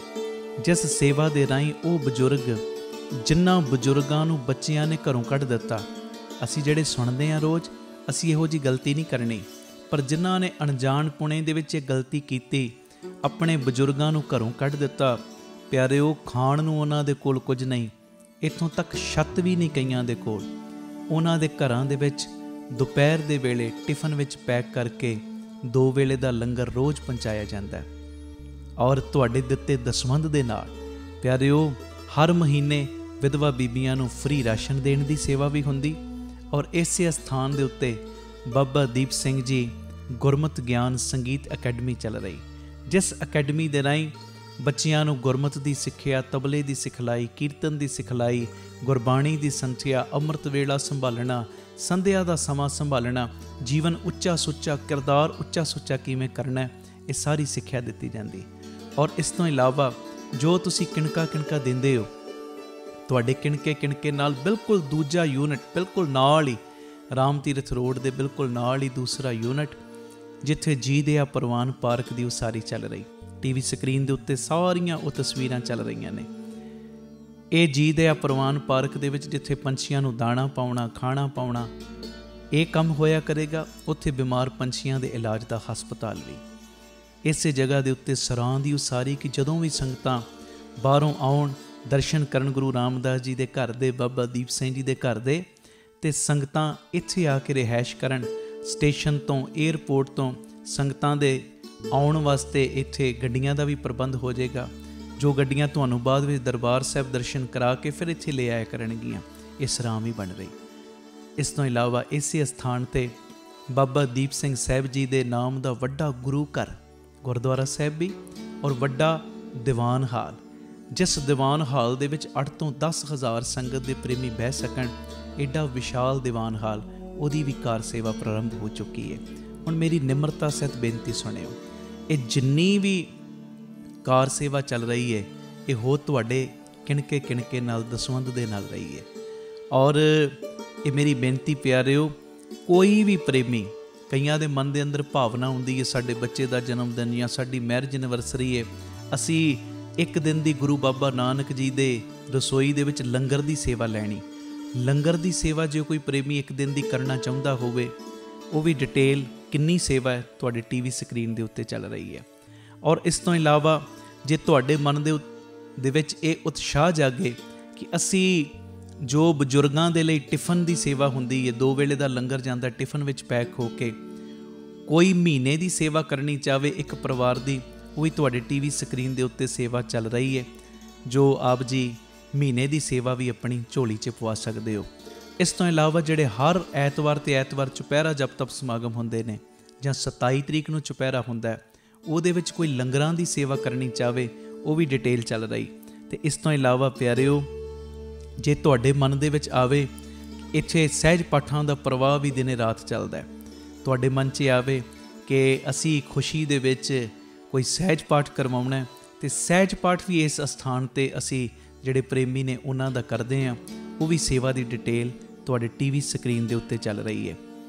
ਜਿਸ ਸੇਵਾ ਦੇ ਰਾਹੀਂ ਉਹ ਬਜ਼ੁਰਗ ਜਿਨ੍ਹਾਂ ਬਜ਼ੁਰਗਾਂ ਨੂੰ ਬੱਚਿਆਂ ਨੇ ਘਰੋਂ ਕੱਢ ਦਿੱਤਾ, ਅਸੀਂ ਜਿਹੜੇ ਸੁਣਦੇ ਹਾਂ ਰੋਜ਼, ਅਸੀਂ ਇਹੋ ਜਿਹੀ ਗਲਤੀ ਨਹੀਂ ਕਰਨੀ, ਪਰ ਜਿਨ੍ਹਾਂ ਨੇ ਅਣਜਾਣ ਪੁਣੇ ਦੇ ਵਿੱਚ ਇਹ ਗਲਤੀ ਕੀਤੀ, ਆਪਣੇ ਬਜ਼ੁਰਗਾਂ ਨੂੰ ਘਰੋਂ ਕੱਢ ਦਿੱਤਾ, ਪਿਆਰਿਓ ਖਾਣ ਨੂੰ ਉਹਨਾਂ ਦੇ ਕੋਲ ਕੁਝ ਨਹੀਂ, ਇੱਥੋਂ ਤੱਕ ਛੱਤ ਵੀ ਨਹੀਂ ਕਈਆਂ ਦੇ ਕੋਲ। ਉਹਨਾਂ ਦੇ ਘਰਾਂ ਦੇ ਵਿੱਚ ਦੁਪਹਿਰ ਦੇ ਵੇਲੇ ਟਿਫਨ ਵਿੱਚ ਪੈਕ ਕਰਕੇ 2 ਵੇਲੇ ਦਾ ਲੰਗਰ ਰੋਜ਼ ਪਹੁੰਚਾਇਆ ਜਾਂਦਾ ਹੈ। ਔਰ ਤੁਹਾਡੇ ਦਿੱਤੇ ਦਸਵੰਧ ਦੇ ਨਾਲ ਪਿਆਰਿਓ ਹਰ ਮਹੀਨੇ ਵਿਧਵਾ ਬੀਬੀਆਂ ਨੂੰ ਫ੍ਰੀ ਰਾਸ਼ਨ ਦੇਣ ਦੀ ਸੇਵਾ ਵੀ ਹੁੰਦੀ। ਔਰ ਇਸੇ ਸਥਾਨ ਦੇ ਉੱਤੇ ਬਾਬਾ ਦੀਪ ਸਿੰਘ ਜੀ ਗੁਰਮਤਿ ਗਿਆਨ ਸੰਗੀਤ ਅਕੈਡਮੀ ਚੱਲ ਰਹੀ, ਜਿਸ ਅਕੈਡਮੀ ਦੇ ਰਾਹੀਂ ਬੱਚਿਆਂ ਨੂੰ ਗੁਰਮਤਿ ਦੀ ਸਿੱਖਿਆ, ਤਬਲੇ ਦੀ ਸਿਖਲਾਈ, ਕੀਰਤਨ ਦੀ ਸਿਖਲਾਈ, ਗੁਰਬਾਣੀ ਦੀ ਸੰਥਿਆ, ਅੰਮ੍ਰਿਤ ਵੇਲਾ ਸੰਭਾਲਣਾ, ਸੰਧਿਆ ਦਾ ਸਮਾਂ ਸੰਭਾਲਣਾ, ਜੀਵਨ ਉੱਚਾ ਸੁੱਚਾ, ਕਿਰਦਾਰ ਉੱਚਾ ਸੁੱਚਾ ਕਿਵੇਂ ਕਰਨਾ, ਇਹ ਸਾਰੀ ਸਿੱਖਿਆ ਦਿੱਤੀ ਜਾਂਦੀ। ਔਰ ਇਸ ਤੋਂ ਇਲਾਵਾ ਜੋ ਤੁਸੀਂ ਕਿਣਕਾ ਕਿਣਕਾ ਦਿੰਦੇ ਹੋ, ਤੁਹਾਡੇ ਕਿਣਕੇ ਕਿਣਕੇ ਨਾਲ ਬਿਲਕੁਲ ਦੂਜਾ ਯੂਨਿਟ ਬਿਲਕੁਲ ਨਾਲ ਹੀ ਰਾਮ ਤੀਰਥ ਰੋਡ ਦੇ ਬਿਲਕੁਲ ਨਾਲ ਹੀ ਦੂਸਰਾ ਯੂਨਿਟ, ਜਿੱਥੇ ਜੀ ਦਿਆ ਪ੍ਰਵਾਨ ਪਾਰਕ ਦੀ ਉਸਾਰੀ ਚੱਲ ਰਹੀ, ਟੀਵੀ ਸਕਰੀਨ ਦੇ ਉੱਤੇ ਸਾਰੀਆਂ ਉਹ ਤਸਵੀਰਾਂ ਚੱਲ ਰਹੀਆਂ ਨੇ। ਇਹ ਜੀ ਦਿਆ ਪ੍ਰਵਾਨ ਪਾਰਕ ਦੇ ਵਿੱਚ ਜਿੱਥੇ ਪੰਛੀਆਂ ਨੂੰ ਦਾਣਾ ਪਾਉਣਾ, ਖਾਣਾ ਪਾਉਣਾ, ਇਹ ਕੰਮ ਹੋਇਆ ਕਰੇਗਾ। ਉੱਥੇ ਬਿਮਾਰ ਪੰਛੀਆਂ ਦੇ ਇਲਾਜ ਦਾ ਹਸਪਤਾਲ ਵੀ ਇਸੇ ਜਗ੍ਹਾ ਦੇ ਉੱਤੇ ਸਰਾਂ ਦੀ ਉਸਾਰੀ, ਕਿ ਜਦੋਂ ਵੀ ਸੰਗਤਾਂ ਬਾਹਰੋਂ ਆਉਣ ਦਰਸ਼ਨ ਕਰਨ ਗੁਰੂ ਰਾਮਦਾਸ ਜੀ ਦੇ ਘਰ ਦੇ, ਬਾਬਾ ਦੀਪ ਸਿੰਘ ਜੀ ਦੇ ਘਰ ਦੇ, ਅਤੇ ਸੰਗਤਾਂ ਇੱਥੇ ਆ ਕੇ ਰਿਹਾਇਸ਼ ਕਰਨ। ਸਟੇਸ਼ਨ ਤੋਂ, ਏਅਰਪੋਰਟ ਤੋਂ ਸੰਗਤਾਂ ਦੇ ਆਉਣ ਵਾਸਤੇ ਇੱਥੇ ਗੱਡੀਆਂ ਦਾ ਵੀ ਪ੍ਰਬੰਧ ਹੋ ਜਾਏਗਾ, ਜੋ ਗੱਡੀਆਂ ਤੁਹਾਨੂੰ ਬਾਅਦ ਵਿੱਚ ਦਰਬਾਰ ਸਾਹਿਬ ਦਰਸ਼ਨ ਕਰਾ ਕੇ ਫਿਰ ਇੱਥੇ ਲੈ ਆਇਆ ਕਰਨਗੀਆਂ। ਇਹ ਸਰਾਂ ਵੀ ਬਣ ਰਹੀ। ਇਸ ਤੋਂ ਇਲਾਵਾ ਇਸੇ ਸਥਾਨ 'ਤੇ ਬਾਬਾ ਦੀਪ ਸਿੰਘ ਸਾਹਿਬ ਜੀ ਦੇ ਨਾਮ ਦਾ ਵੱਡਾ ਗੁਰੂ ਘਰ, ਗੁਰਦੁਆਰਾ ਸਾਹਿਬ ਵੀ, ਔਰ ਵੱਡਾ ਦੀਵਾਨ ਹਾਲ, ਜਿਸ ਦੀਵਾਨ ਹਾਲ ਦੇ ਵਿੱਚ 8 ਤੋਂ 10 ਹਜ਼ਾਰ ਸੰਗਤ ਦੇ ਪ੍ਰੇਮੀ ਬਹਿ ਸਕਣ, ਐਡਾ ਵਿਸ਼ਾਲ ਦੀਵਾਨ ਹਾਲ, ਉਹਦੀ ਵੀ ਕਾਰ ਸੇਵਾ ਪ੍ਰਾਰੰਭ ਹੋ ਚੁੱਕੀ ਹੈ। ਹੁਣ ਮੇਰੀ ਨਿਮਰਤਾ ਸਹਿਤ ਬੇਨਤੀ ਸੁਣਿਓ, ਇਹ ਜਿੰਨੀ ਵੀ ਕਾਰ ਸੇਵਾ ਚੱਲ ਰਹੀ ਹੈ, ਇਹ ਹੋ ਤੁਹਾਡੇ ਕਿਣਕੇ ਕਿਣਕੇ ਨਾਲ, ਦਸਵੰਧ ਦੇ ਨਾਲ ਰਹੀ ਹੈ। ਔਰ ਇਹ ਮੇਰੀ ਬੇਨਤੀ ਪਿਆਰਿਓ, ਕੋਈ ਵੀ ਪ੍ਰੇਮੀ, ਕਈਆਂ ਦੇ ਮਨ ਦੇ ਅੰਦਰ ਭਾਵਨਾ ਹੁੰਦੀ ਹੈ ਸਾਡੇ ਬੱਚੇ ਦਾ ਜਨਮ ਦਿਨ ਜਾਂ ਸਾਡੀ ਮੈਰਿਜ ਐਨਵਰਸਰੀ ਹੈ, ਅਸੀਂ ਇੱਕ ਦਿਨ ਦੀ ਗੁਰੂ ਬਾਬਾ ਨਾਨਕ ਜੀ ਦੇ ਰਸੋਈ ਦੇ ਵਿੱਚ ਲੰਗਰ ਦੀ ਸੇਵਾ ਲੈਣੀ। ਲੰਗਰ ਦੀ ਸੇਵਾ ਜੇ ਕੋਈ ਪ੍ਰੇਮੀ ਇੱਕ ਦਿਨ ਦੀ ਕਰਨਾ ਚਾਹੁੰਦਾ ਹੋਵੇ, ਉਹ ਵੀ ਡਿਟੇਲ ਕਿੰਨੀ ਸੇਵਾ ਹੈ ਤੁਹਾਡੇ ਟੀਵੀ ਸਕਰੀਨ ਦੇ ਉੱਤੇ ਚੱਲ ਰਹੀ ਹੈ। ਔਰ ਇਸ ਤੋਂ ਇਲਾਵਾ ਜੇ ਤੁਹਾਡੇ ਮਨ ਦੇ ਵਿੱਚ ਇਹ ਉਤਸ਼ਾਹ ਜਾਗੇ ਕਿ ਅਸੀਂ ਜੋ ਬਜ਼ੁਰਗਾਂ ਦੇ ਲਈ ਟਿਫਨ ਦੀ ਸੇਵਾ ਹੁੰਦੀ ਹੈ, 2 ਵੇਲੇ ਦਾ ਲੰਗਰ ਜਾਂਦਾ ਟਿਫਨ ਵਿੱਚ ਪੈਕ ਹੋ ਕੇ, ਕੋਈ ਮਹੀਨੇ ਦੀ ਸੇਵਾ ਕਰਨੀ ਚਾਹਵੇ ਇੱਕ ਪਰਿਵਾਰ ਦੀ, ਉਹ ਵੀ ਤੁਹਾਡੇ ਟੀਵੀ ਸਕਰੀਨ ਦੇ ਉੱਤੇ ਸੇਵਾ ਚੱਲ ਰਹੀ ਹੈ, ਜੋ ਆਪ ਜੀ ਮਹੀਨੇ ਦੀ ਸੇਵਾ ਵੀ ਆਪਣੀ ਝੋਲੀ 'ਚ ਪਵਾ ਸਕਦੇ ਹੋ। ਇਸ ਤੋਂ ਇਲਾਵਾ ਜਿਹੜੇ ਹਰ ਐਤਵਾਰ ਤੇ ਐਤਵਾਰ ਚੁਪਹਿਰਾ ਜਪ ਤਪ ਸਮਾਗਮ ਹੁੰਦੇ ਨੇ, ਜਾਂ 27 ਤਰੀਕ ਨੂੰ ਚੁਪਹਿਰਾ ਹੁੰਦਾ ਹੈ, ਉਹਦੇ ਵਿੱਚ ਕੋਈ ਲੰਗਰਾਂ ਦੀ ਸੇਵਾ ਕਰਨੀ ਚਾਹਵੇ, ਉਹ ਵੀ ਡਿਟੇਲ ਚੱਲ ਰਹੀ। ਅਤੇ ਇਸ ਤੋਂ ਇਲਾਵਾ ਪਿਆਰਿਓ, ਜੇ ਤੁਹਾਡੇ ਮਨ ਦੇ ਵਿੱਚ ਆਵੇ ਇੱਥੇ ਸਹਿਜ ਪਾਠਾਂ ਦਾ ਪ੍ਰਵਾਹ ਵੀ ਦਿਨੇ ਰਾਤ ਚੱਲਦਾ ਹੈ, ਤੁਹਾਡੇ ਮਨ 'ਚ ਆਵੇ ਕਿ ਅਸੀਂ ਖੁਸ਼ੀ ਦੇ ਵਿੱਚ ਕੋਈ ਸਹਿਜ ਪਾਠ ਕਰਵਾਉਣਾ, ਅਤੇ ਸਹਿਜ ਪਾਠ ਵੀ ਇਸ ਅਸਥਾਨ 'ਤੇ ਅਸੀਂ ਜਿਹੜੇ ਪ੍ਰੇਮੀ ਨੇ ਉਹਨਾਂ ਦਾ ਕਰਦੇ ਹਾਂ, ਉਹ ਵੀ ਸੇਵਾ ਦੀ ਡਿਟੇਲ ਤੁਹਾਡੇ ਟੀਵੀ ਸਕਰੀਨ ਦੇ ਉੱਤੇ ਚੱਲ ਰਹੀ ਹੈ।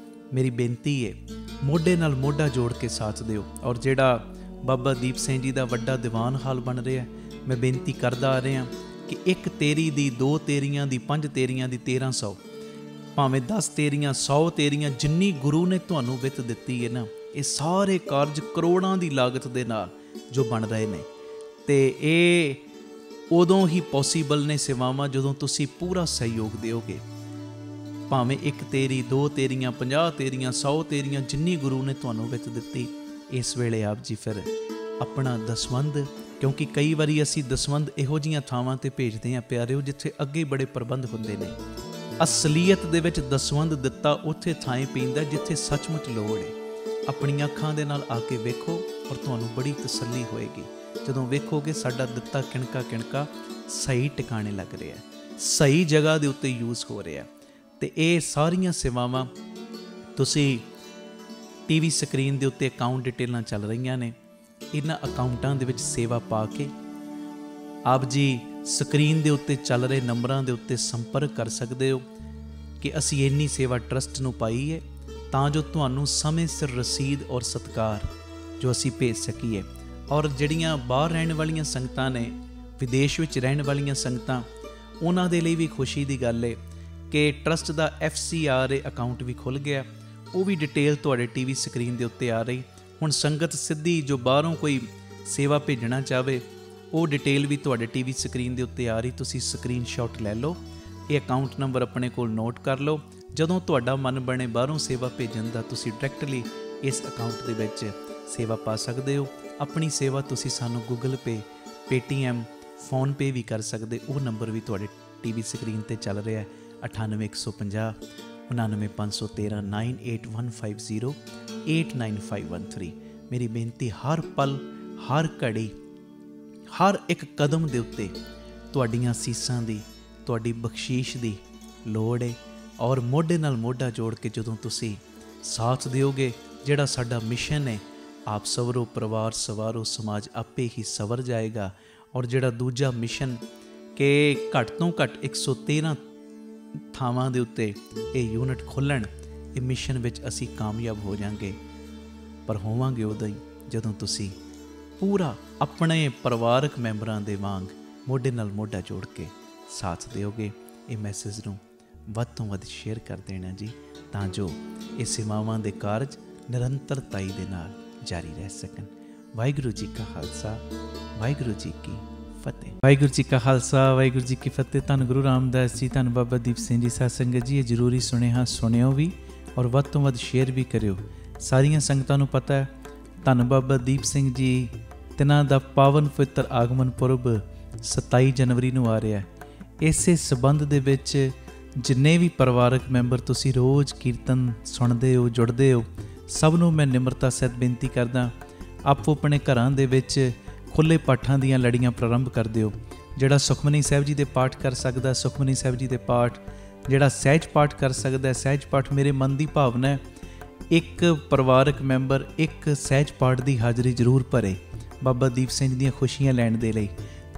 ਮੇਰੀ ਬੇਨਤੀ ਹੈ, ਮੋਢੇ ਨਾਲ ਮੋਢਾ ਜੋੜ ਕੇ ਸਾਥ ਦਿਓ। ਔਰ ਜਿਹੜਾ ਬਾਬਾ ਦੀਪ ਸਿੰਘ ਜੀ ਦਾ ਵੱਡਾ ਦੀਵਾਨ ਹਾਲ ਬਣ ਰਿਹਾ, ਮੈਂ ਬੇਨਤੀ ਕਰਦਾ ਆ ਰਿਹਾ ਕਿ 1 ਤੇਰੀ ਦੀ, 2 ਤੇਰੀਆਂ ਦੀ, 5 ਤੇਰੀਆਂ ਦੀ, 1300, ਭਾਵੇਂ 10 ਤੇਰੀਆਂ, 100 ਤੇਰੀਆਂ, ਜਿੰਨੀ ਗੁਰੂ ਨੇ ਤੁਹਾਨੂੰ ਵਿੱਤ ਦਿੱਤੀ ਹੈ ਨਾ, ਇਹ ਸਾਰੇ ਕਾਰਜ ਕਰੋੜਾਂ ਦੀ ਲਾਗਤ ਦੇ ਨਾਲ ਜੋ ਬਣ ਰਹੇ ਨੇ, ਅਤੇ ਇਹ ਉਦੋਂ ਹੀ ਪੋਸੀਬਲ ਨੇ ਸੇਵਾਵਾਂ ਜਦੋਂ ਤੁਸੀਂ ਪੂਰਾ ਸਹਿਯੋਗ ਦਿਓਗੇ। ਭਾਵੇਂ 1 ਤੇਰੀ, 2 ਤੇਰੀਆਂ, 50 ਤੇਰੀਆਂ, 100 ਤੇਰੀਆਂ, ਜਿੰਨੀ ਗੁਰੂ ਨੇ ਤੁਹਾਨੂੰ ਵਿੱਤ ਦਿੱਤੀ, ਇਸ ਵੇਲੇ ਆਪ ਜੀ ਫਿਰ ਆਪਣਾ ਦਸਵੰਧ, ਕਿਉਂਕਿ ਕਈ ਵਾਰੀ ਅਸੀਂ ਦਸਵੰਧ ਇਹੋ ਜਿਹੀਆਂ ਥਾਵਾਂ 'ਤੇ ਭੇਜਦੇ ਹਾਂ ਪਿਆਰਿਓ, ਜਿੱਥੇ ਅੱਗੇ ਬੜੇ ਪ੍ਰਬੰਧ ਹੁੰਦੇ ਨੇ। ਅਸਲੀਅਤ ਦੇ ਵਿੱਚ ਦਸਵੰਧ ਦਿੱਤਾ ਉੱਥੇ ਥਾਂ ਪੈਂਦਾ ਜਿੱਥੇ ਸੱਚਮੁੱਚ ਲੋੜ ਹੈ। ਆਪਣੀਆਂ ਅੱਖਾਂ ਦੇ ਨਾਲ ਆ ਕੇ ਵੇਖੋ, ਔਰ ਤੁਹਾਨੂੰ ਬੜੀ ਤਸੱਲੀ ਹੋਏਗੀ ਜਦੋਂ ਵੇਖੋਗੇ ਸਾਡਾ ਦਿੱਤਾ ਕਿਣਕਾ ਕਿਣਕਾ ਸਹੀ ਟਿਕਾਣੇ ਲੱਗ ਰਿਹਾ, ਸਹੀ ਜਗ੍ਹਾ ਦੇ ਉੱਤੇ ਯੂਜ਼ ਹੋ ਰਿਹਾ। ਅਤੇ ਇਹ ਸਾਰੀਆਂ ਸੇਵਾਵਾਂ ਤੁਸੀਂ ਟੀਵੀ ਸਕਰੀਨ ਦੇ ਉੱਤੇ ਅਕਾਊਂਟ ਡਿਟੇਲਾਂ ਚੱਲ ਰਹੀਆਂ ਨੇ, ਇਹਨਾਂ ਅਕਾਊਂਟਾਂ ਦੇ ਵਿੱਚ ਸੇਵਾ ਪਾ ਕੇ ਆਪ ਜੀ ਸਕਰੀਨ ਦੇ ਉੱਤੇ ਚੱਲ ਰਹੇ ਨੰਬਰਾਂ ਦੇ ਉੱਤੇ ਸੰਪਰਕ ਕਰ ਸਕਦੇ ਹੋ ਕਿ ਅਸੀਂ ਇੰਨੀ ਸੇਵਾ ਟਰਸਟ ਨੂੰ ਪਾਈ ਹੈ ਤਾਂ ਜੋ ਤੁਹਾਨੂੰ ਸਮੇਂ ਸਿਰ ਰਸੀਦ ਔਰ ਸਤਿਕਾਰ ਜੋ ਅਸੀਂ ਭੇਜ ਸਕੀਏ। ਔਰ ਜਿਹੜੀਆਂ ਬਾਹਰ ਰਹਿਣ ਵਾਲੀਆਂ ਸੰਗਤਾਂ ਨੇ, ਵਿਦੇਸ਼ ਵਿੱਚ ਰਹਿਣ ਵਾਲੀਆਂ ਸੰਗਤਾਂ, ਉਹਨਾਂ ਦੇ ਲਈ ਵੀ ਖੁਸ਼ੀ ਦੀ ਗੱਲ ਹੈ ਕਿ ਟਰਸਟ ਦਾ FCRA ਅਕਾਊਂਟ ਵੀ ਖੁੱਲ੍ਹ ਗਿਆ। ਉਹ ਵੀ ਡਿਟੇਲ ਤੁਹਾਡੇ TV ਸਕਰੀਨ ਦੇ ਉੱਤੇ ਆ ਰਹੀ। ਹੁਣ ਸੰਗਤ ਸਿੱਧੀ ਜੋ ਬਾਹਰੋਂ ਕੋਈ ਸੇਵਾ ਭੇਜਣਾ ਚਾਹਵੇ, ਉਹ ਡਿਟੇਲ ਵੀ ਤੁਹਾਡੇ TV ਸਕਰੀਨ ਦੇ ਉੱਤੇ ਆ ਰਹੀ। ਤੁਸੀਂ ਸਕਰੀਨਸ਼ਾਟ ਲੈ ਲਓ, ਇਹ ਅਕਾਊਂਟ ਨੰਬਰ ਆਪਣੇ ਕੋਲ ਨੋਟ ਕਰ ਲਓ। ਜਦੋਂ ਤੁਹਾਡਾ ਮਨ ਬਣੇ ਬਾਹਰੋਂ ਸੇਵਾ ਭੇਜਣ ਦਾ, ਤੁਸੀਂ ਡਾਇਰੈਕਟਲੀ ਇਸ ਅਕਾਊਂਟ ਦੇ ਵਿੱਚ ਸੇਵਾ ਪਾ ਸਕਦੇ ਹੋ। ਆਪਣੀ ਸੇਵਾ ਤੁਸੀਂ ਸਾਨੂੰ Google Pay, Paytm, PhonePe ਵੀ ਕਰ ਸਕਦੇ। ਉਹ ਨੰਬਰ ਵੀ ਤੁਹਾਡੇ TV ਸਕਰੀਨ 'ਤੇ ਚੱਲ ਰਿਹਾ ਹੈ 98 150 99 513 98150 89513। ਮੇਰੀ ਬੇਨਤੀ, ਹਰ ਪਲ, ਹਰ ਘੜੀ, ਹਰ ਇੱਕ ਕਦਮ ਦੇ ਉੱਤੇ ਤੁਹਾਡੀਆਂ ਅਸੀਸਾਂ ਦੀ, ਤੁਹਾਡੀ ਬਖਸ਼ੀਸ਼ ਦੀ ਲੋੜ ਹੈ। ਔਰ ਮੋਢੇ ਨਾਲ ਮੋਢਾ ਜੋੜ ਕੇ ਜਦੋਂ ਤੁਸੀਂ ਸਾਥ ਦਿਓਗੇ, ਜਿਹੜਾ ਸਾਡਾ ਮਿਸ਼ਨ ਹੈ, ਆਪ ਸਵਰੋ ਪਰਿਵਾਰ ਸਵਾਰੋ ਸਮਾਜ ਆਪੇ ਹੀ ਸਵਰ ਜਾਏਗਾ। ਔਰ ਜਿਹੜਾ ਦੂਜਾ ਮਿਸ਼ਨ ਕਿ ਘੱਟ ਤੋਂ ਘੱਟ 113 ਥਾਵਾਂ ਦੇ ਉੱਤੇ ਇਹ ਯੂਨਿਟ ਖੋਲ੍ਹਣ, ਇਹ ਮਿਸ਼ਨ ਵਿੱਚ ਅਸੀਂ ਕਾਮਯਾਬ ਹੋ ਜਾਵਾਂਗੇ। ਪਰ ਹੋਵਾਂਗੇ ਉਦੋਂ ਹੀ ਜਦੋਂ ਤੁਸੀਂ ਪੂਰਾ ਆਪਣੇ ਪਰਿਵਾਰਕ ਮੈਂਬਰਾਂ ਦੇ ਵਾਂਗ ਮੋਢੇ ਨਾਲ ਮੋਢਾ ਜੋੜ ਕੇ ਸਾਥ ਦਿਓਗੇ। ਇਹ ਮੈਸੇਜ ਨੂੰ ਵੱਧ ਤੋਂ ਵੱਧ ਸ਼ੇਅਰ ਕਰ ਦੇਣਾ ਜੀ, ਤਾਂ ਜੋ ਇਹ ਸੇਵਾਵਾਂ ਦੇ ਕਾਰਜ ਨਿਰੰਤਰਤਾਈ ਦੇ ਨਾਲ ਜਾਰੀ ਰਹਿ ਸਕਣ। ਵਾਹਿਗੁਰੂ ਜੀ ਕਾ ਖਾਲਸਾ, ਵਾਹਿਗੁਰੂ ਜੀ ਕੀ ਫਤਿਹ। ਵਾਹਿਗੁਰੂ ਜੀ ਕਾ ਖਾਲਸਾ, ਵਾਹਿਗੁਰੂ ਜੀ ਕੀ ਫਤਿਹ। ਧੰਨ ਗੁਰੂ ਰਾਮਦਾਸ ਜੀ, ਧੰਨ ਬਾਬਾ ਦੀਪ ਸਿੰਘ ਜੀ। ਸਾਧ ਸੰਗਤ ਜੀ, ਇਹ ਜ਼ਰੂਰੀ ਸੁਨੇਹਾ ਸੁਣਿਓ ਵੀ ਔਰ ਵੱਧ ਤੋਂ ਵੱਧ ਸ਼ੇਅਰ ਵੀ ਕਰਿਓ। ਸਾਰੀਆਂ ਸੰਗਤਾਂ ਨੂੰ ਪਤਾ ਹੈ ਧੰਨ ਬਾਬਾ ਦੀਪ ਸਿੰਘ ਜੀ ਤਿਨਾਂ ਦਾ ਪਾਵਨ ਪਵਿੱਤਰ ਆਗਮਨ ਪੁਰਬ 27 ਜਨਵਰੀ ਨੂੰ ਆ ਰਿਹਾ। ਇਸੇ ਸਬੰਧ ਦੇ ਵਿੱਚ ਜਿੰਨੇ ਵੀ ਪਰਿਵਾਰਕ ਮੈਂਬਰ ਤੁਸੀਂ ਰੋਜ਼ ਕੀਰਤਨ ਸੁਣਦੇ ਹੋ, ਜੁੜਦੇ ਹੋ, ਸਭ ਨੂੰ ਮੈਂ ਨਿਮਰਤਾ ਸਹਿਤ ਬੇਨਤੀ ਕਰਦਾ, ਆਪੋ ਆਪਣੇ ਘਰਾਂ ਦੇ ਵਿੱਚ ਖੁੱਲ੍ਹੇ ਪਾਠਾਂ ਦੀਆਂ ਲੜੀਆਂ ਪ੍ਰਾਰੰਭ ਕਰ ਦਿਓ। ਜਿਹੜਾ ਸੁਖਮਨੀ ਸਾਹਿਬ ਜੀ ਦੇ ਪਾਠ ਕਰ ਸਕਦਾ, ਸੁਖਮਨੀ ਸਾਹਿਬ ਜੀ ਦੇ ਪਾਠ, ਜਿਹੜਾ ਸਹਿਜ ਪਾਠ ਕਰ ਸਕਦਾ, ਸਹਿਜ ਪਾਠ। ਮੇਰੇ ਮਨ ਦੀ ਭਾਵਨਾ ਹੈ ਇੱਕ ਪਰਿਵਾਰਕ ਮੈਂਬਰ ਇੱਕ ਸਹਿਜ ਪਾਠ ਦੀ ਹਾਜ਼ਰੀ ਜ਼ਰੂਰ ਭਰੇ ਬਾਬਾ ਦੀਪ ਸਿੰਘ ਦੀਆਂ ਖੁਸ਼ੀਆਂ ਲੈਣ ਦੇ ਲਈ।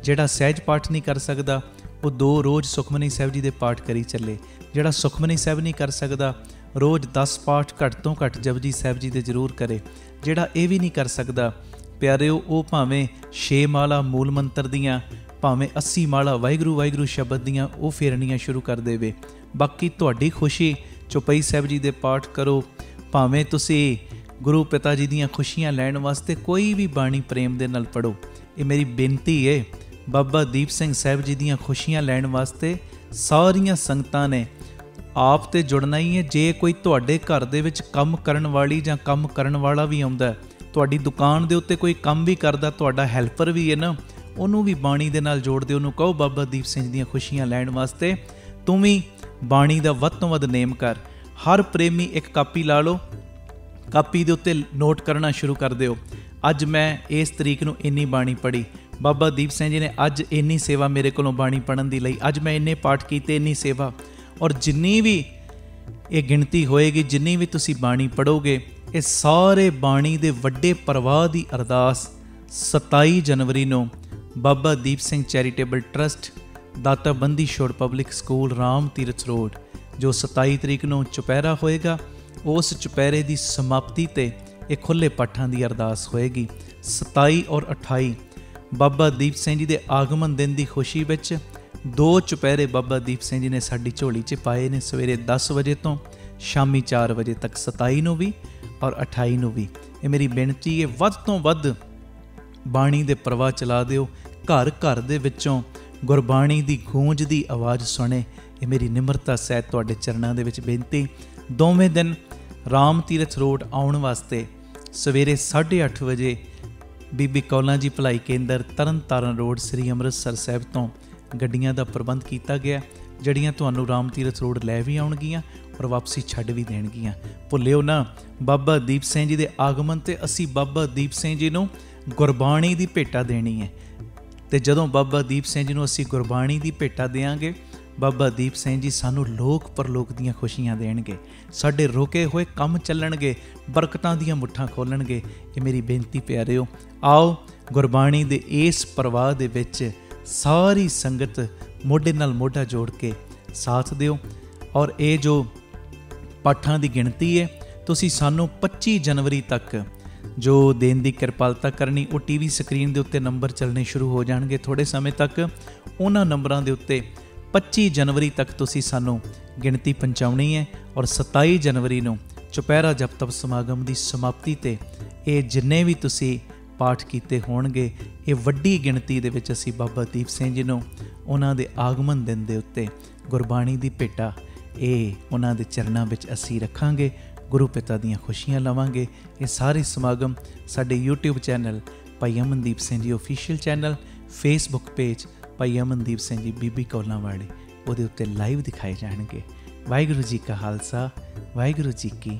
ਜਿਹੜਾ ਸਹਿਜ ਪਾਠ ਨਹੀਂ ਕਰ ਸਕਦਾ, ਉਹ 2 ਰੋਜ਼ ਸੁਖਮਨੀ ਸਾਹਿਬ ਜੀ ਦੇ ਪਾਠ ਕਰੀ ਚੱਲੇ। ਜਿਹੜਾ ਸੁਖਮਨੀ ਸਾਹਿਬ ਨਹੀਂ ਕਰ ਸਕਦਾ, ਰੋਜ਼ 10 ਪਾਠ ਘੱਟ ਤੋਂ ਘੱਟ ਜਪਜੀ ਸਾਹਿਬ ਜੀ ਦੇ ਜ਼ਰੂਰ ਕਰੇ। ਜਿਹੜਾ ਇਹ ਵੀ ਨਹੀਂ ਕਰ ਸਕਦਾ ਪਿਆਰਿਓ, ਉਹ ਭਾਵੇਂ 6 ਮਾਲਾ ਮੂਲ ਮੰਤਰ ਦੀਆਂ, ਭਾਵੇਂ 80 ਮਾਲਾ ਵਾਹਿਗੁਰੂ ਵਾਹਿਗੁਰੂ ਸ਼ਬਦ ਦੀਆਂ ਉਹ ਫੇਰਨੀਆਂ ਸ਼ੁਰੂ ਕਰ ਦੇਵੇ। ਬਾਕੀ ਤੁਹਾਡੀ ਖੁਸ਼ੀ, ਚੌਪਈ ਸਾਹਿਬ ਜੀ ਦੇ ਪਾਠ ਕਰੋ, ਭਾਵੇਂ ਤੁਸੀਂ ਗੁਰੂ ਪਿਤਾ ਜੀ ਦੀਆਂ ਖੁਸ਼ੀਆਂ ਲੈਣ ਵਾਸਤੇ ਕੋਈ ਵੀ ਬਾਣੀ ਪ੍ਰੇਮ ਦੇ ਨਾਲ ਪੜ੍ਹੋ। ਇਹ ਮੇਰੀ ਬੇਨਤੀ ਹੈ। ਬਾਬਾ ਦੀਪ ਸਿੰਘ ਸਾਹਿਬ ਜੀ ਦੀਆਂ ਖੁਸ਼ੀਆਂ ਲੈਣ ਵਾਸਤੇ ਸਾਰੀਆਂ ਸੰਗਤਾਂ ਨੇ ਆਪ ਤੇ ਜੁੜਨਾ ਹੀ ਹੈ। ਜੇ ਕੋਈ ਤੁਹਾਡੇ ਘਰ ਦੇ ਵਿੱਚ ਕੰਮ ਕਰਨ ਵਾਲੀ ਜਾਂ ਕੰਮ ਕਰਨ ਵਾਲਾ ਵੀ ਆਉਂਦਾ, ਤੁਹਾਡੀ ਦੁਕਾਨ ਦੇ ਉੱਤੇ ਕੋਈ ਕੰਮ ਵੀ ਕਰਦਾ, ਤੁਹਾਡਾ ਹੈਲਪਰ ਵੀ ਹੈ ਨਾ, ਉਹਨੂੰ ਵੀ ਬਾਣੀ ਦੇ ਨਾਲ ਜੋੜ ਦਿਓ। ਉਹਨੂੰ ਕਹੋ ਬਾਬਾ ਦੀਪ ਸਿੰਘ ਦੀਆਂ ਖੁਸ਼ੀਆਂ ਲੈਣ ਵਾਸਤੇ ਤੂੰ ਵੀ ਬਾਣੀ ਦਾ ਵੱਧ ਤੋਂ ਵੱਧ ਨੇਮ ਕਰ। ਹਰ ਪ੍ਰੇਮੀ ਇੱਕ ਕਾਪੀ ਲਾ ਲਓ, ਕਾਪੀ ਦੇ ਉੱਤੇ ਨੋਟ ਕਰਨਾ ਸ਼ੁਰੂ ਕਰ ਦਿਓ। ਅੱਜ ਮੈਂ ਇਸ ਤਰੀਕ ਨੂੰ ਇੰਨੀ ਬਾਣੀ ਪੜ੍ਹੀ, ਬਾਬਾ ਦੀਪ ਸਿੰਘ ਜੀ ਨੇ ਅੱਜ ਇੰਨੀ ਸੇਵਾ ਮੇਰੇ ਕੋਲੋਂ ਬਾਣੀ ਪੜ੍ਹਨ ਦੀ ਲਈ, ਅੱਜ ਮੈਂ ਇੰਨੇ ਪਾਠ ਕੀਤੇ, ਇੰਨੀ ਸੇਵਾ। ਔਰ ਜਿੰਨੀ ਵੀ ਇਹ ਗਿਣਤੀ ਹੋਏਗੀ, ਜਿੰਨੀ ਵੀ ਤੁਸੀਂ ਬਾਣੀ ਪੜ੍ਹੋਗੇ, ਇਹ ਸਾਰੇ ਬਾਣੀ ਦੇ ਵੱਡੇ ਪ੍ਰਵਾਹ ਦੀ ਅਰਦਾਸ 27 ਜਨਵਰੀ ਨੂੰ ਬਾਬਾ ਦੀਪ ਸਿੰਘ ਚੈਰੀਟੇਬਲ ਟਰਸਟ, ਦਾਤਾ Bandi Chhor public school, Ram Tirath road, ਜੋ 27 ਤਰੀਕ ਨੂੰ ਚੁਪਹਿਰਾ ਹੋਏਗਾ, ਉਸ ਚੁਪਹਿਰੇ ਦੀ ਸਮਾਪਤੀ ਤੇ ਇਹ ਖੁੱਲ੍ਹੇ ਪਾਠਾਂ ਦੀ ਅਰਦਾਸ ਹੋਏਗੀ। 27 ਔਰ 28 ਬਾਬਾ ਦੀਪ ਸਿੰਘ ਜੀ ਦੇ ਆਗਮਨ ਦਿਨ ਦੀ ਖੁਸ਼ੀ ਵਿੱਚ 2 ਚੁਪਹਿਰੇ ਬਾਬਾ ਦੀਪ ਸਿੰਘ ਜੀ ਨੇ ਸਾਡੀ ਝੋਲੀ 'ਚ ਪਾਏ ਨੇ, ਸਵੇਰੇ 10 ਵਜੇ ਤੋਂ ਸ਼ਾਮੀ 4 ਵਜੇ ਤੱਕ, 27 ਨੂੰ ਵੀ ਔਰ 28 ਨੂੰ ਵੀ। ਇਹ ਮੇਰੀ ਬੇਨਤੀ ਹੈ, ਵੱਧ ਤੋਂ ਵੱਧ ਬਾਣੀ ਦੇ ਪ੍ਰਵਾਹ ਚਲਾ ਦਿਓ। ਘਰ ਘਰ ਦੇ ਵਿੱਚੋਂ ਗੁਰਬਾਣੀ ਦੀ ਗੂੰਜ ਦੀ ਆਵਾਜ਼ ਸੁਣੇ। ਇਹ ਮੇਰੀ ਨਿਮਰਤਾ ਸਹਿਤ ਤੁਹਾਡੇ ਚਰਨਾਂ ਦੇ ਵਿੱਚ ਬੇਨਤੀ। ਦੋਵੇਂ ਦਿਨ ਰਾਮ ਤੀਰਥ ਰੋਡ ਆਉਣ ਵਾਸਤੇ ਸਵੇਰੇ 8:30 ਵਜੇ ਬੀਬੀ ਕੌਲਾਂ ਜੀ ਭਲਾਈ ਕੇਂਦਰ, ਤਰਨ ਤਾਰਨ ਰੋਡ, ਸ੍ਰੀ ਅੰਮ੍ਰਿਤਸਰ ਸਾਹਿਬ ਤੋਂ ਗੱਡੀਆਂ ਦਾ ਪ੍ਰਬੰਧ ਕੀਤਾ ਗਿਆ, ਜਿਹੜੀਆਂ ਤੁਹਾਨੂੰ ਰਾਮ ਤੀਰਥ ਰੋਡ ਲੈ ਵੀ ਆਉਣਗੀਆਂ ਔਰ ਵਾਪਸੀ ਛੱਡ ਵੀ ਦੇਣਗੀਆਂ। ਭੁੱਲਿਓ ਨਾ, ਬਾਬਾ ਦੀਪ ਸਿੰਘ ਜੀ ਦੇ ਆਗਮਨ 'ਤੇ ਅਸੀਂ ਬਾਬਾ ਦੀਪ ਸਿੰਘ ਜੀ ਨੂੰ ਗੁਰਬਾਣੀ ਦੀ ਭੇਟਾ ਦੇਣੀ ਹੈ। ਅਤੇ ਜਦੋਂ ਬਾਬਾ ਦੀਪ ਸਿੰਘ ਜੀ ਨੂੰ ਅਸੀਂ ਗੁਰਬਾਣੀ ਦੀ ਭੇਟਾ ਦੇਵਾਂਗੇ, ਬਾਬਾ ਦੀਪ ਸਿੰਘ ਜੀ ਸਾਨੂੰ ਲੋਕ ਪਰਲੋਕ ਦੀਆਂ ਖੁਸ਼ੀਆਂ ਦੇਣਗੇ, ਸਾਡੇ ਰੁਕੇ ਹੋਏ ਕੰਮ ਚੱਲਣਗੇ, ਬਰਕਤਾਂ ਦੀਆਂ ਮੁੱਠਾਂ ਖੋਲ੍ਹਣਗੇ। ਇਹ ਮੇਰੀ ਬੇਨਤੀ ਪਿਆਰਿਓ, ਆਓ ਗੁਰਬਾਣੀ ਦੇ ਇਸ ਪ੍ਰਵਾਹ ਦੇ ਵਿੱਚ ਸਾਰੀ ਸੰਗਤ ਮੋਢੇ ਨਾਲ ਮੋਢਾ ਜੋੜ ਕੇ ਸਾਥ ਦਿਓ। ਔਰ ਇਹ ਜੋ ਪਾਠਾਂ ਦੀ ਗਿਣਤੀ ਹੈ, ਤੁਸੀਂ ਸਾਨੂੰ 25 ਜਨਵਰੀ ਤੱਕ ਜੋ ਦੇਣ ਦੀ ਕਿਰਪਾਲਤਾ ਕਰਨੀ, ਉਹ ਟੀਵੀ ਸਕਰੀਨ ਦੇ ਉੱਤੇ ਨੰਬਰ ਚੱਲਣੇ ਸ਼ੁਰੂ ਹੋ ਜਾਣਗੇ ਥੋੜ੍ਹੇ ਸਮੇਂ ਤੱਕ। ਉਹਨਾਂ ਨੰਬਰਾਂ ਦੇ ਉੱਤੇ 25 ਜਨਵਰੀ ਤੱਕ ਤੁਸੀਂ ਸਾਨੂੰ ਗਿਣਤੀ ਪਹੁੰਚਾਉਣੀ ਹੈ। ਔਰ 27 ਜਨਵਰੀ ਨੂੰ ਚੁਪਹਿਰਾ ਜਪ ਤਪ ਸਮਾਗਮ ਦੀ ਸਮਾਪਤੀ 'ਤੇ ਇਹ ਜਿੰਨੇ ਵੀ ਤੁਸੀਂ ਪਾਠ ਕੀਤੇ ਹੋਣਗੇ, ਇਹ ਵੱਡੀ ਗਿਣਤੀ ਦੇ ਵਿੱਚ ਅਸੀਂ ਬਾਬਾ ਦੀਪ ਸਿੰਘ ਜੀ ਨੂੰ ਉਹਨਾਂ ਦੇ ਆਗਮਨ ਦਿਨ ਦੇ ਉੱਤੇ ਗੁਰਬਾਣੀ ਦੀ ਭੇਟਾ ਇਹ ਉਹਨਾਂ ਦੇ ਚਰਨਾਂ ਵਿੱਚ ਅਸੀਂ ਰੱਖਾਂਗੇ, ਗੁਰੂ ਪਿਤਾ ਦੀਆਂ ਖੁਸ਼ੀਆਂ ਲਵਾਂਗੇ। ਇਹ ਸਾਰੇ ਸਮਾਗਮ ਸਾਡੇ YouTube ਚੈਨਲ ਭਾਈ Amandeep Singh ji official channel, Facebook page ਭਾਈ ਅਮਨਦੀਪ ਸਿੰਘ ਜੀ ਬੀਬੀ ਕੌਲਾਂ ਵਾਲੇ, ਉਹਦੇ ਉੱਤੇ ਲਾਈਵ ਦਿਖਾਏ ਜਾਣਗੇ। ਵਾਹਿਗੁਰੂ ਜੀ ਕਾ ਖਾਲਸਾ, ਵਾਹਿਗੁਰੂ ਜੀ ਕੀ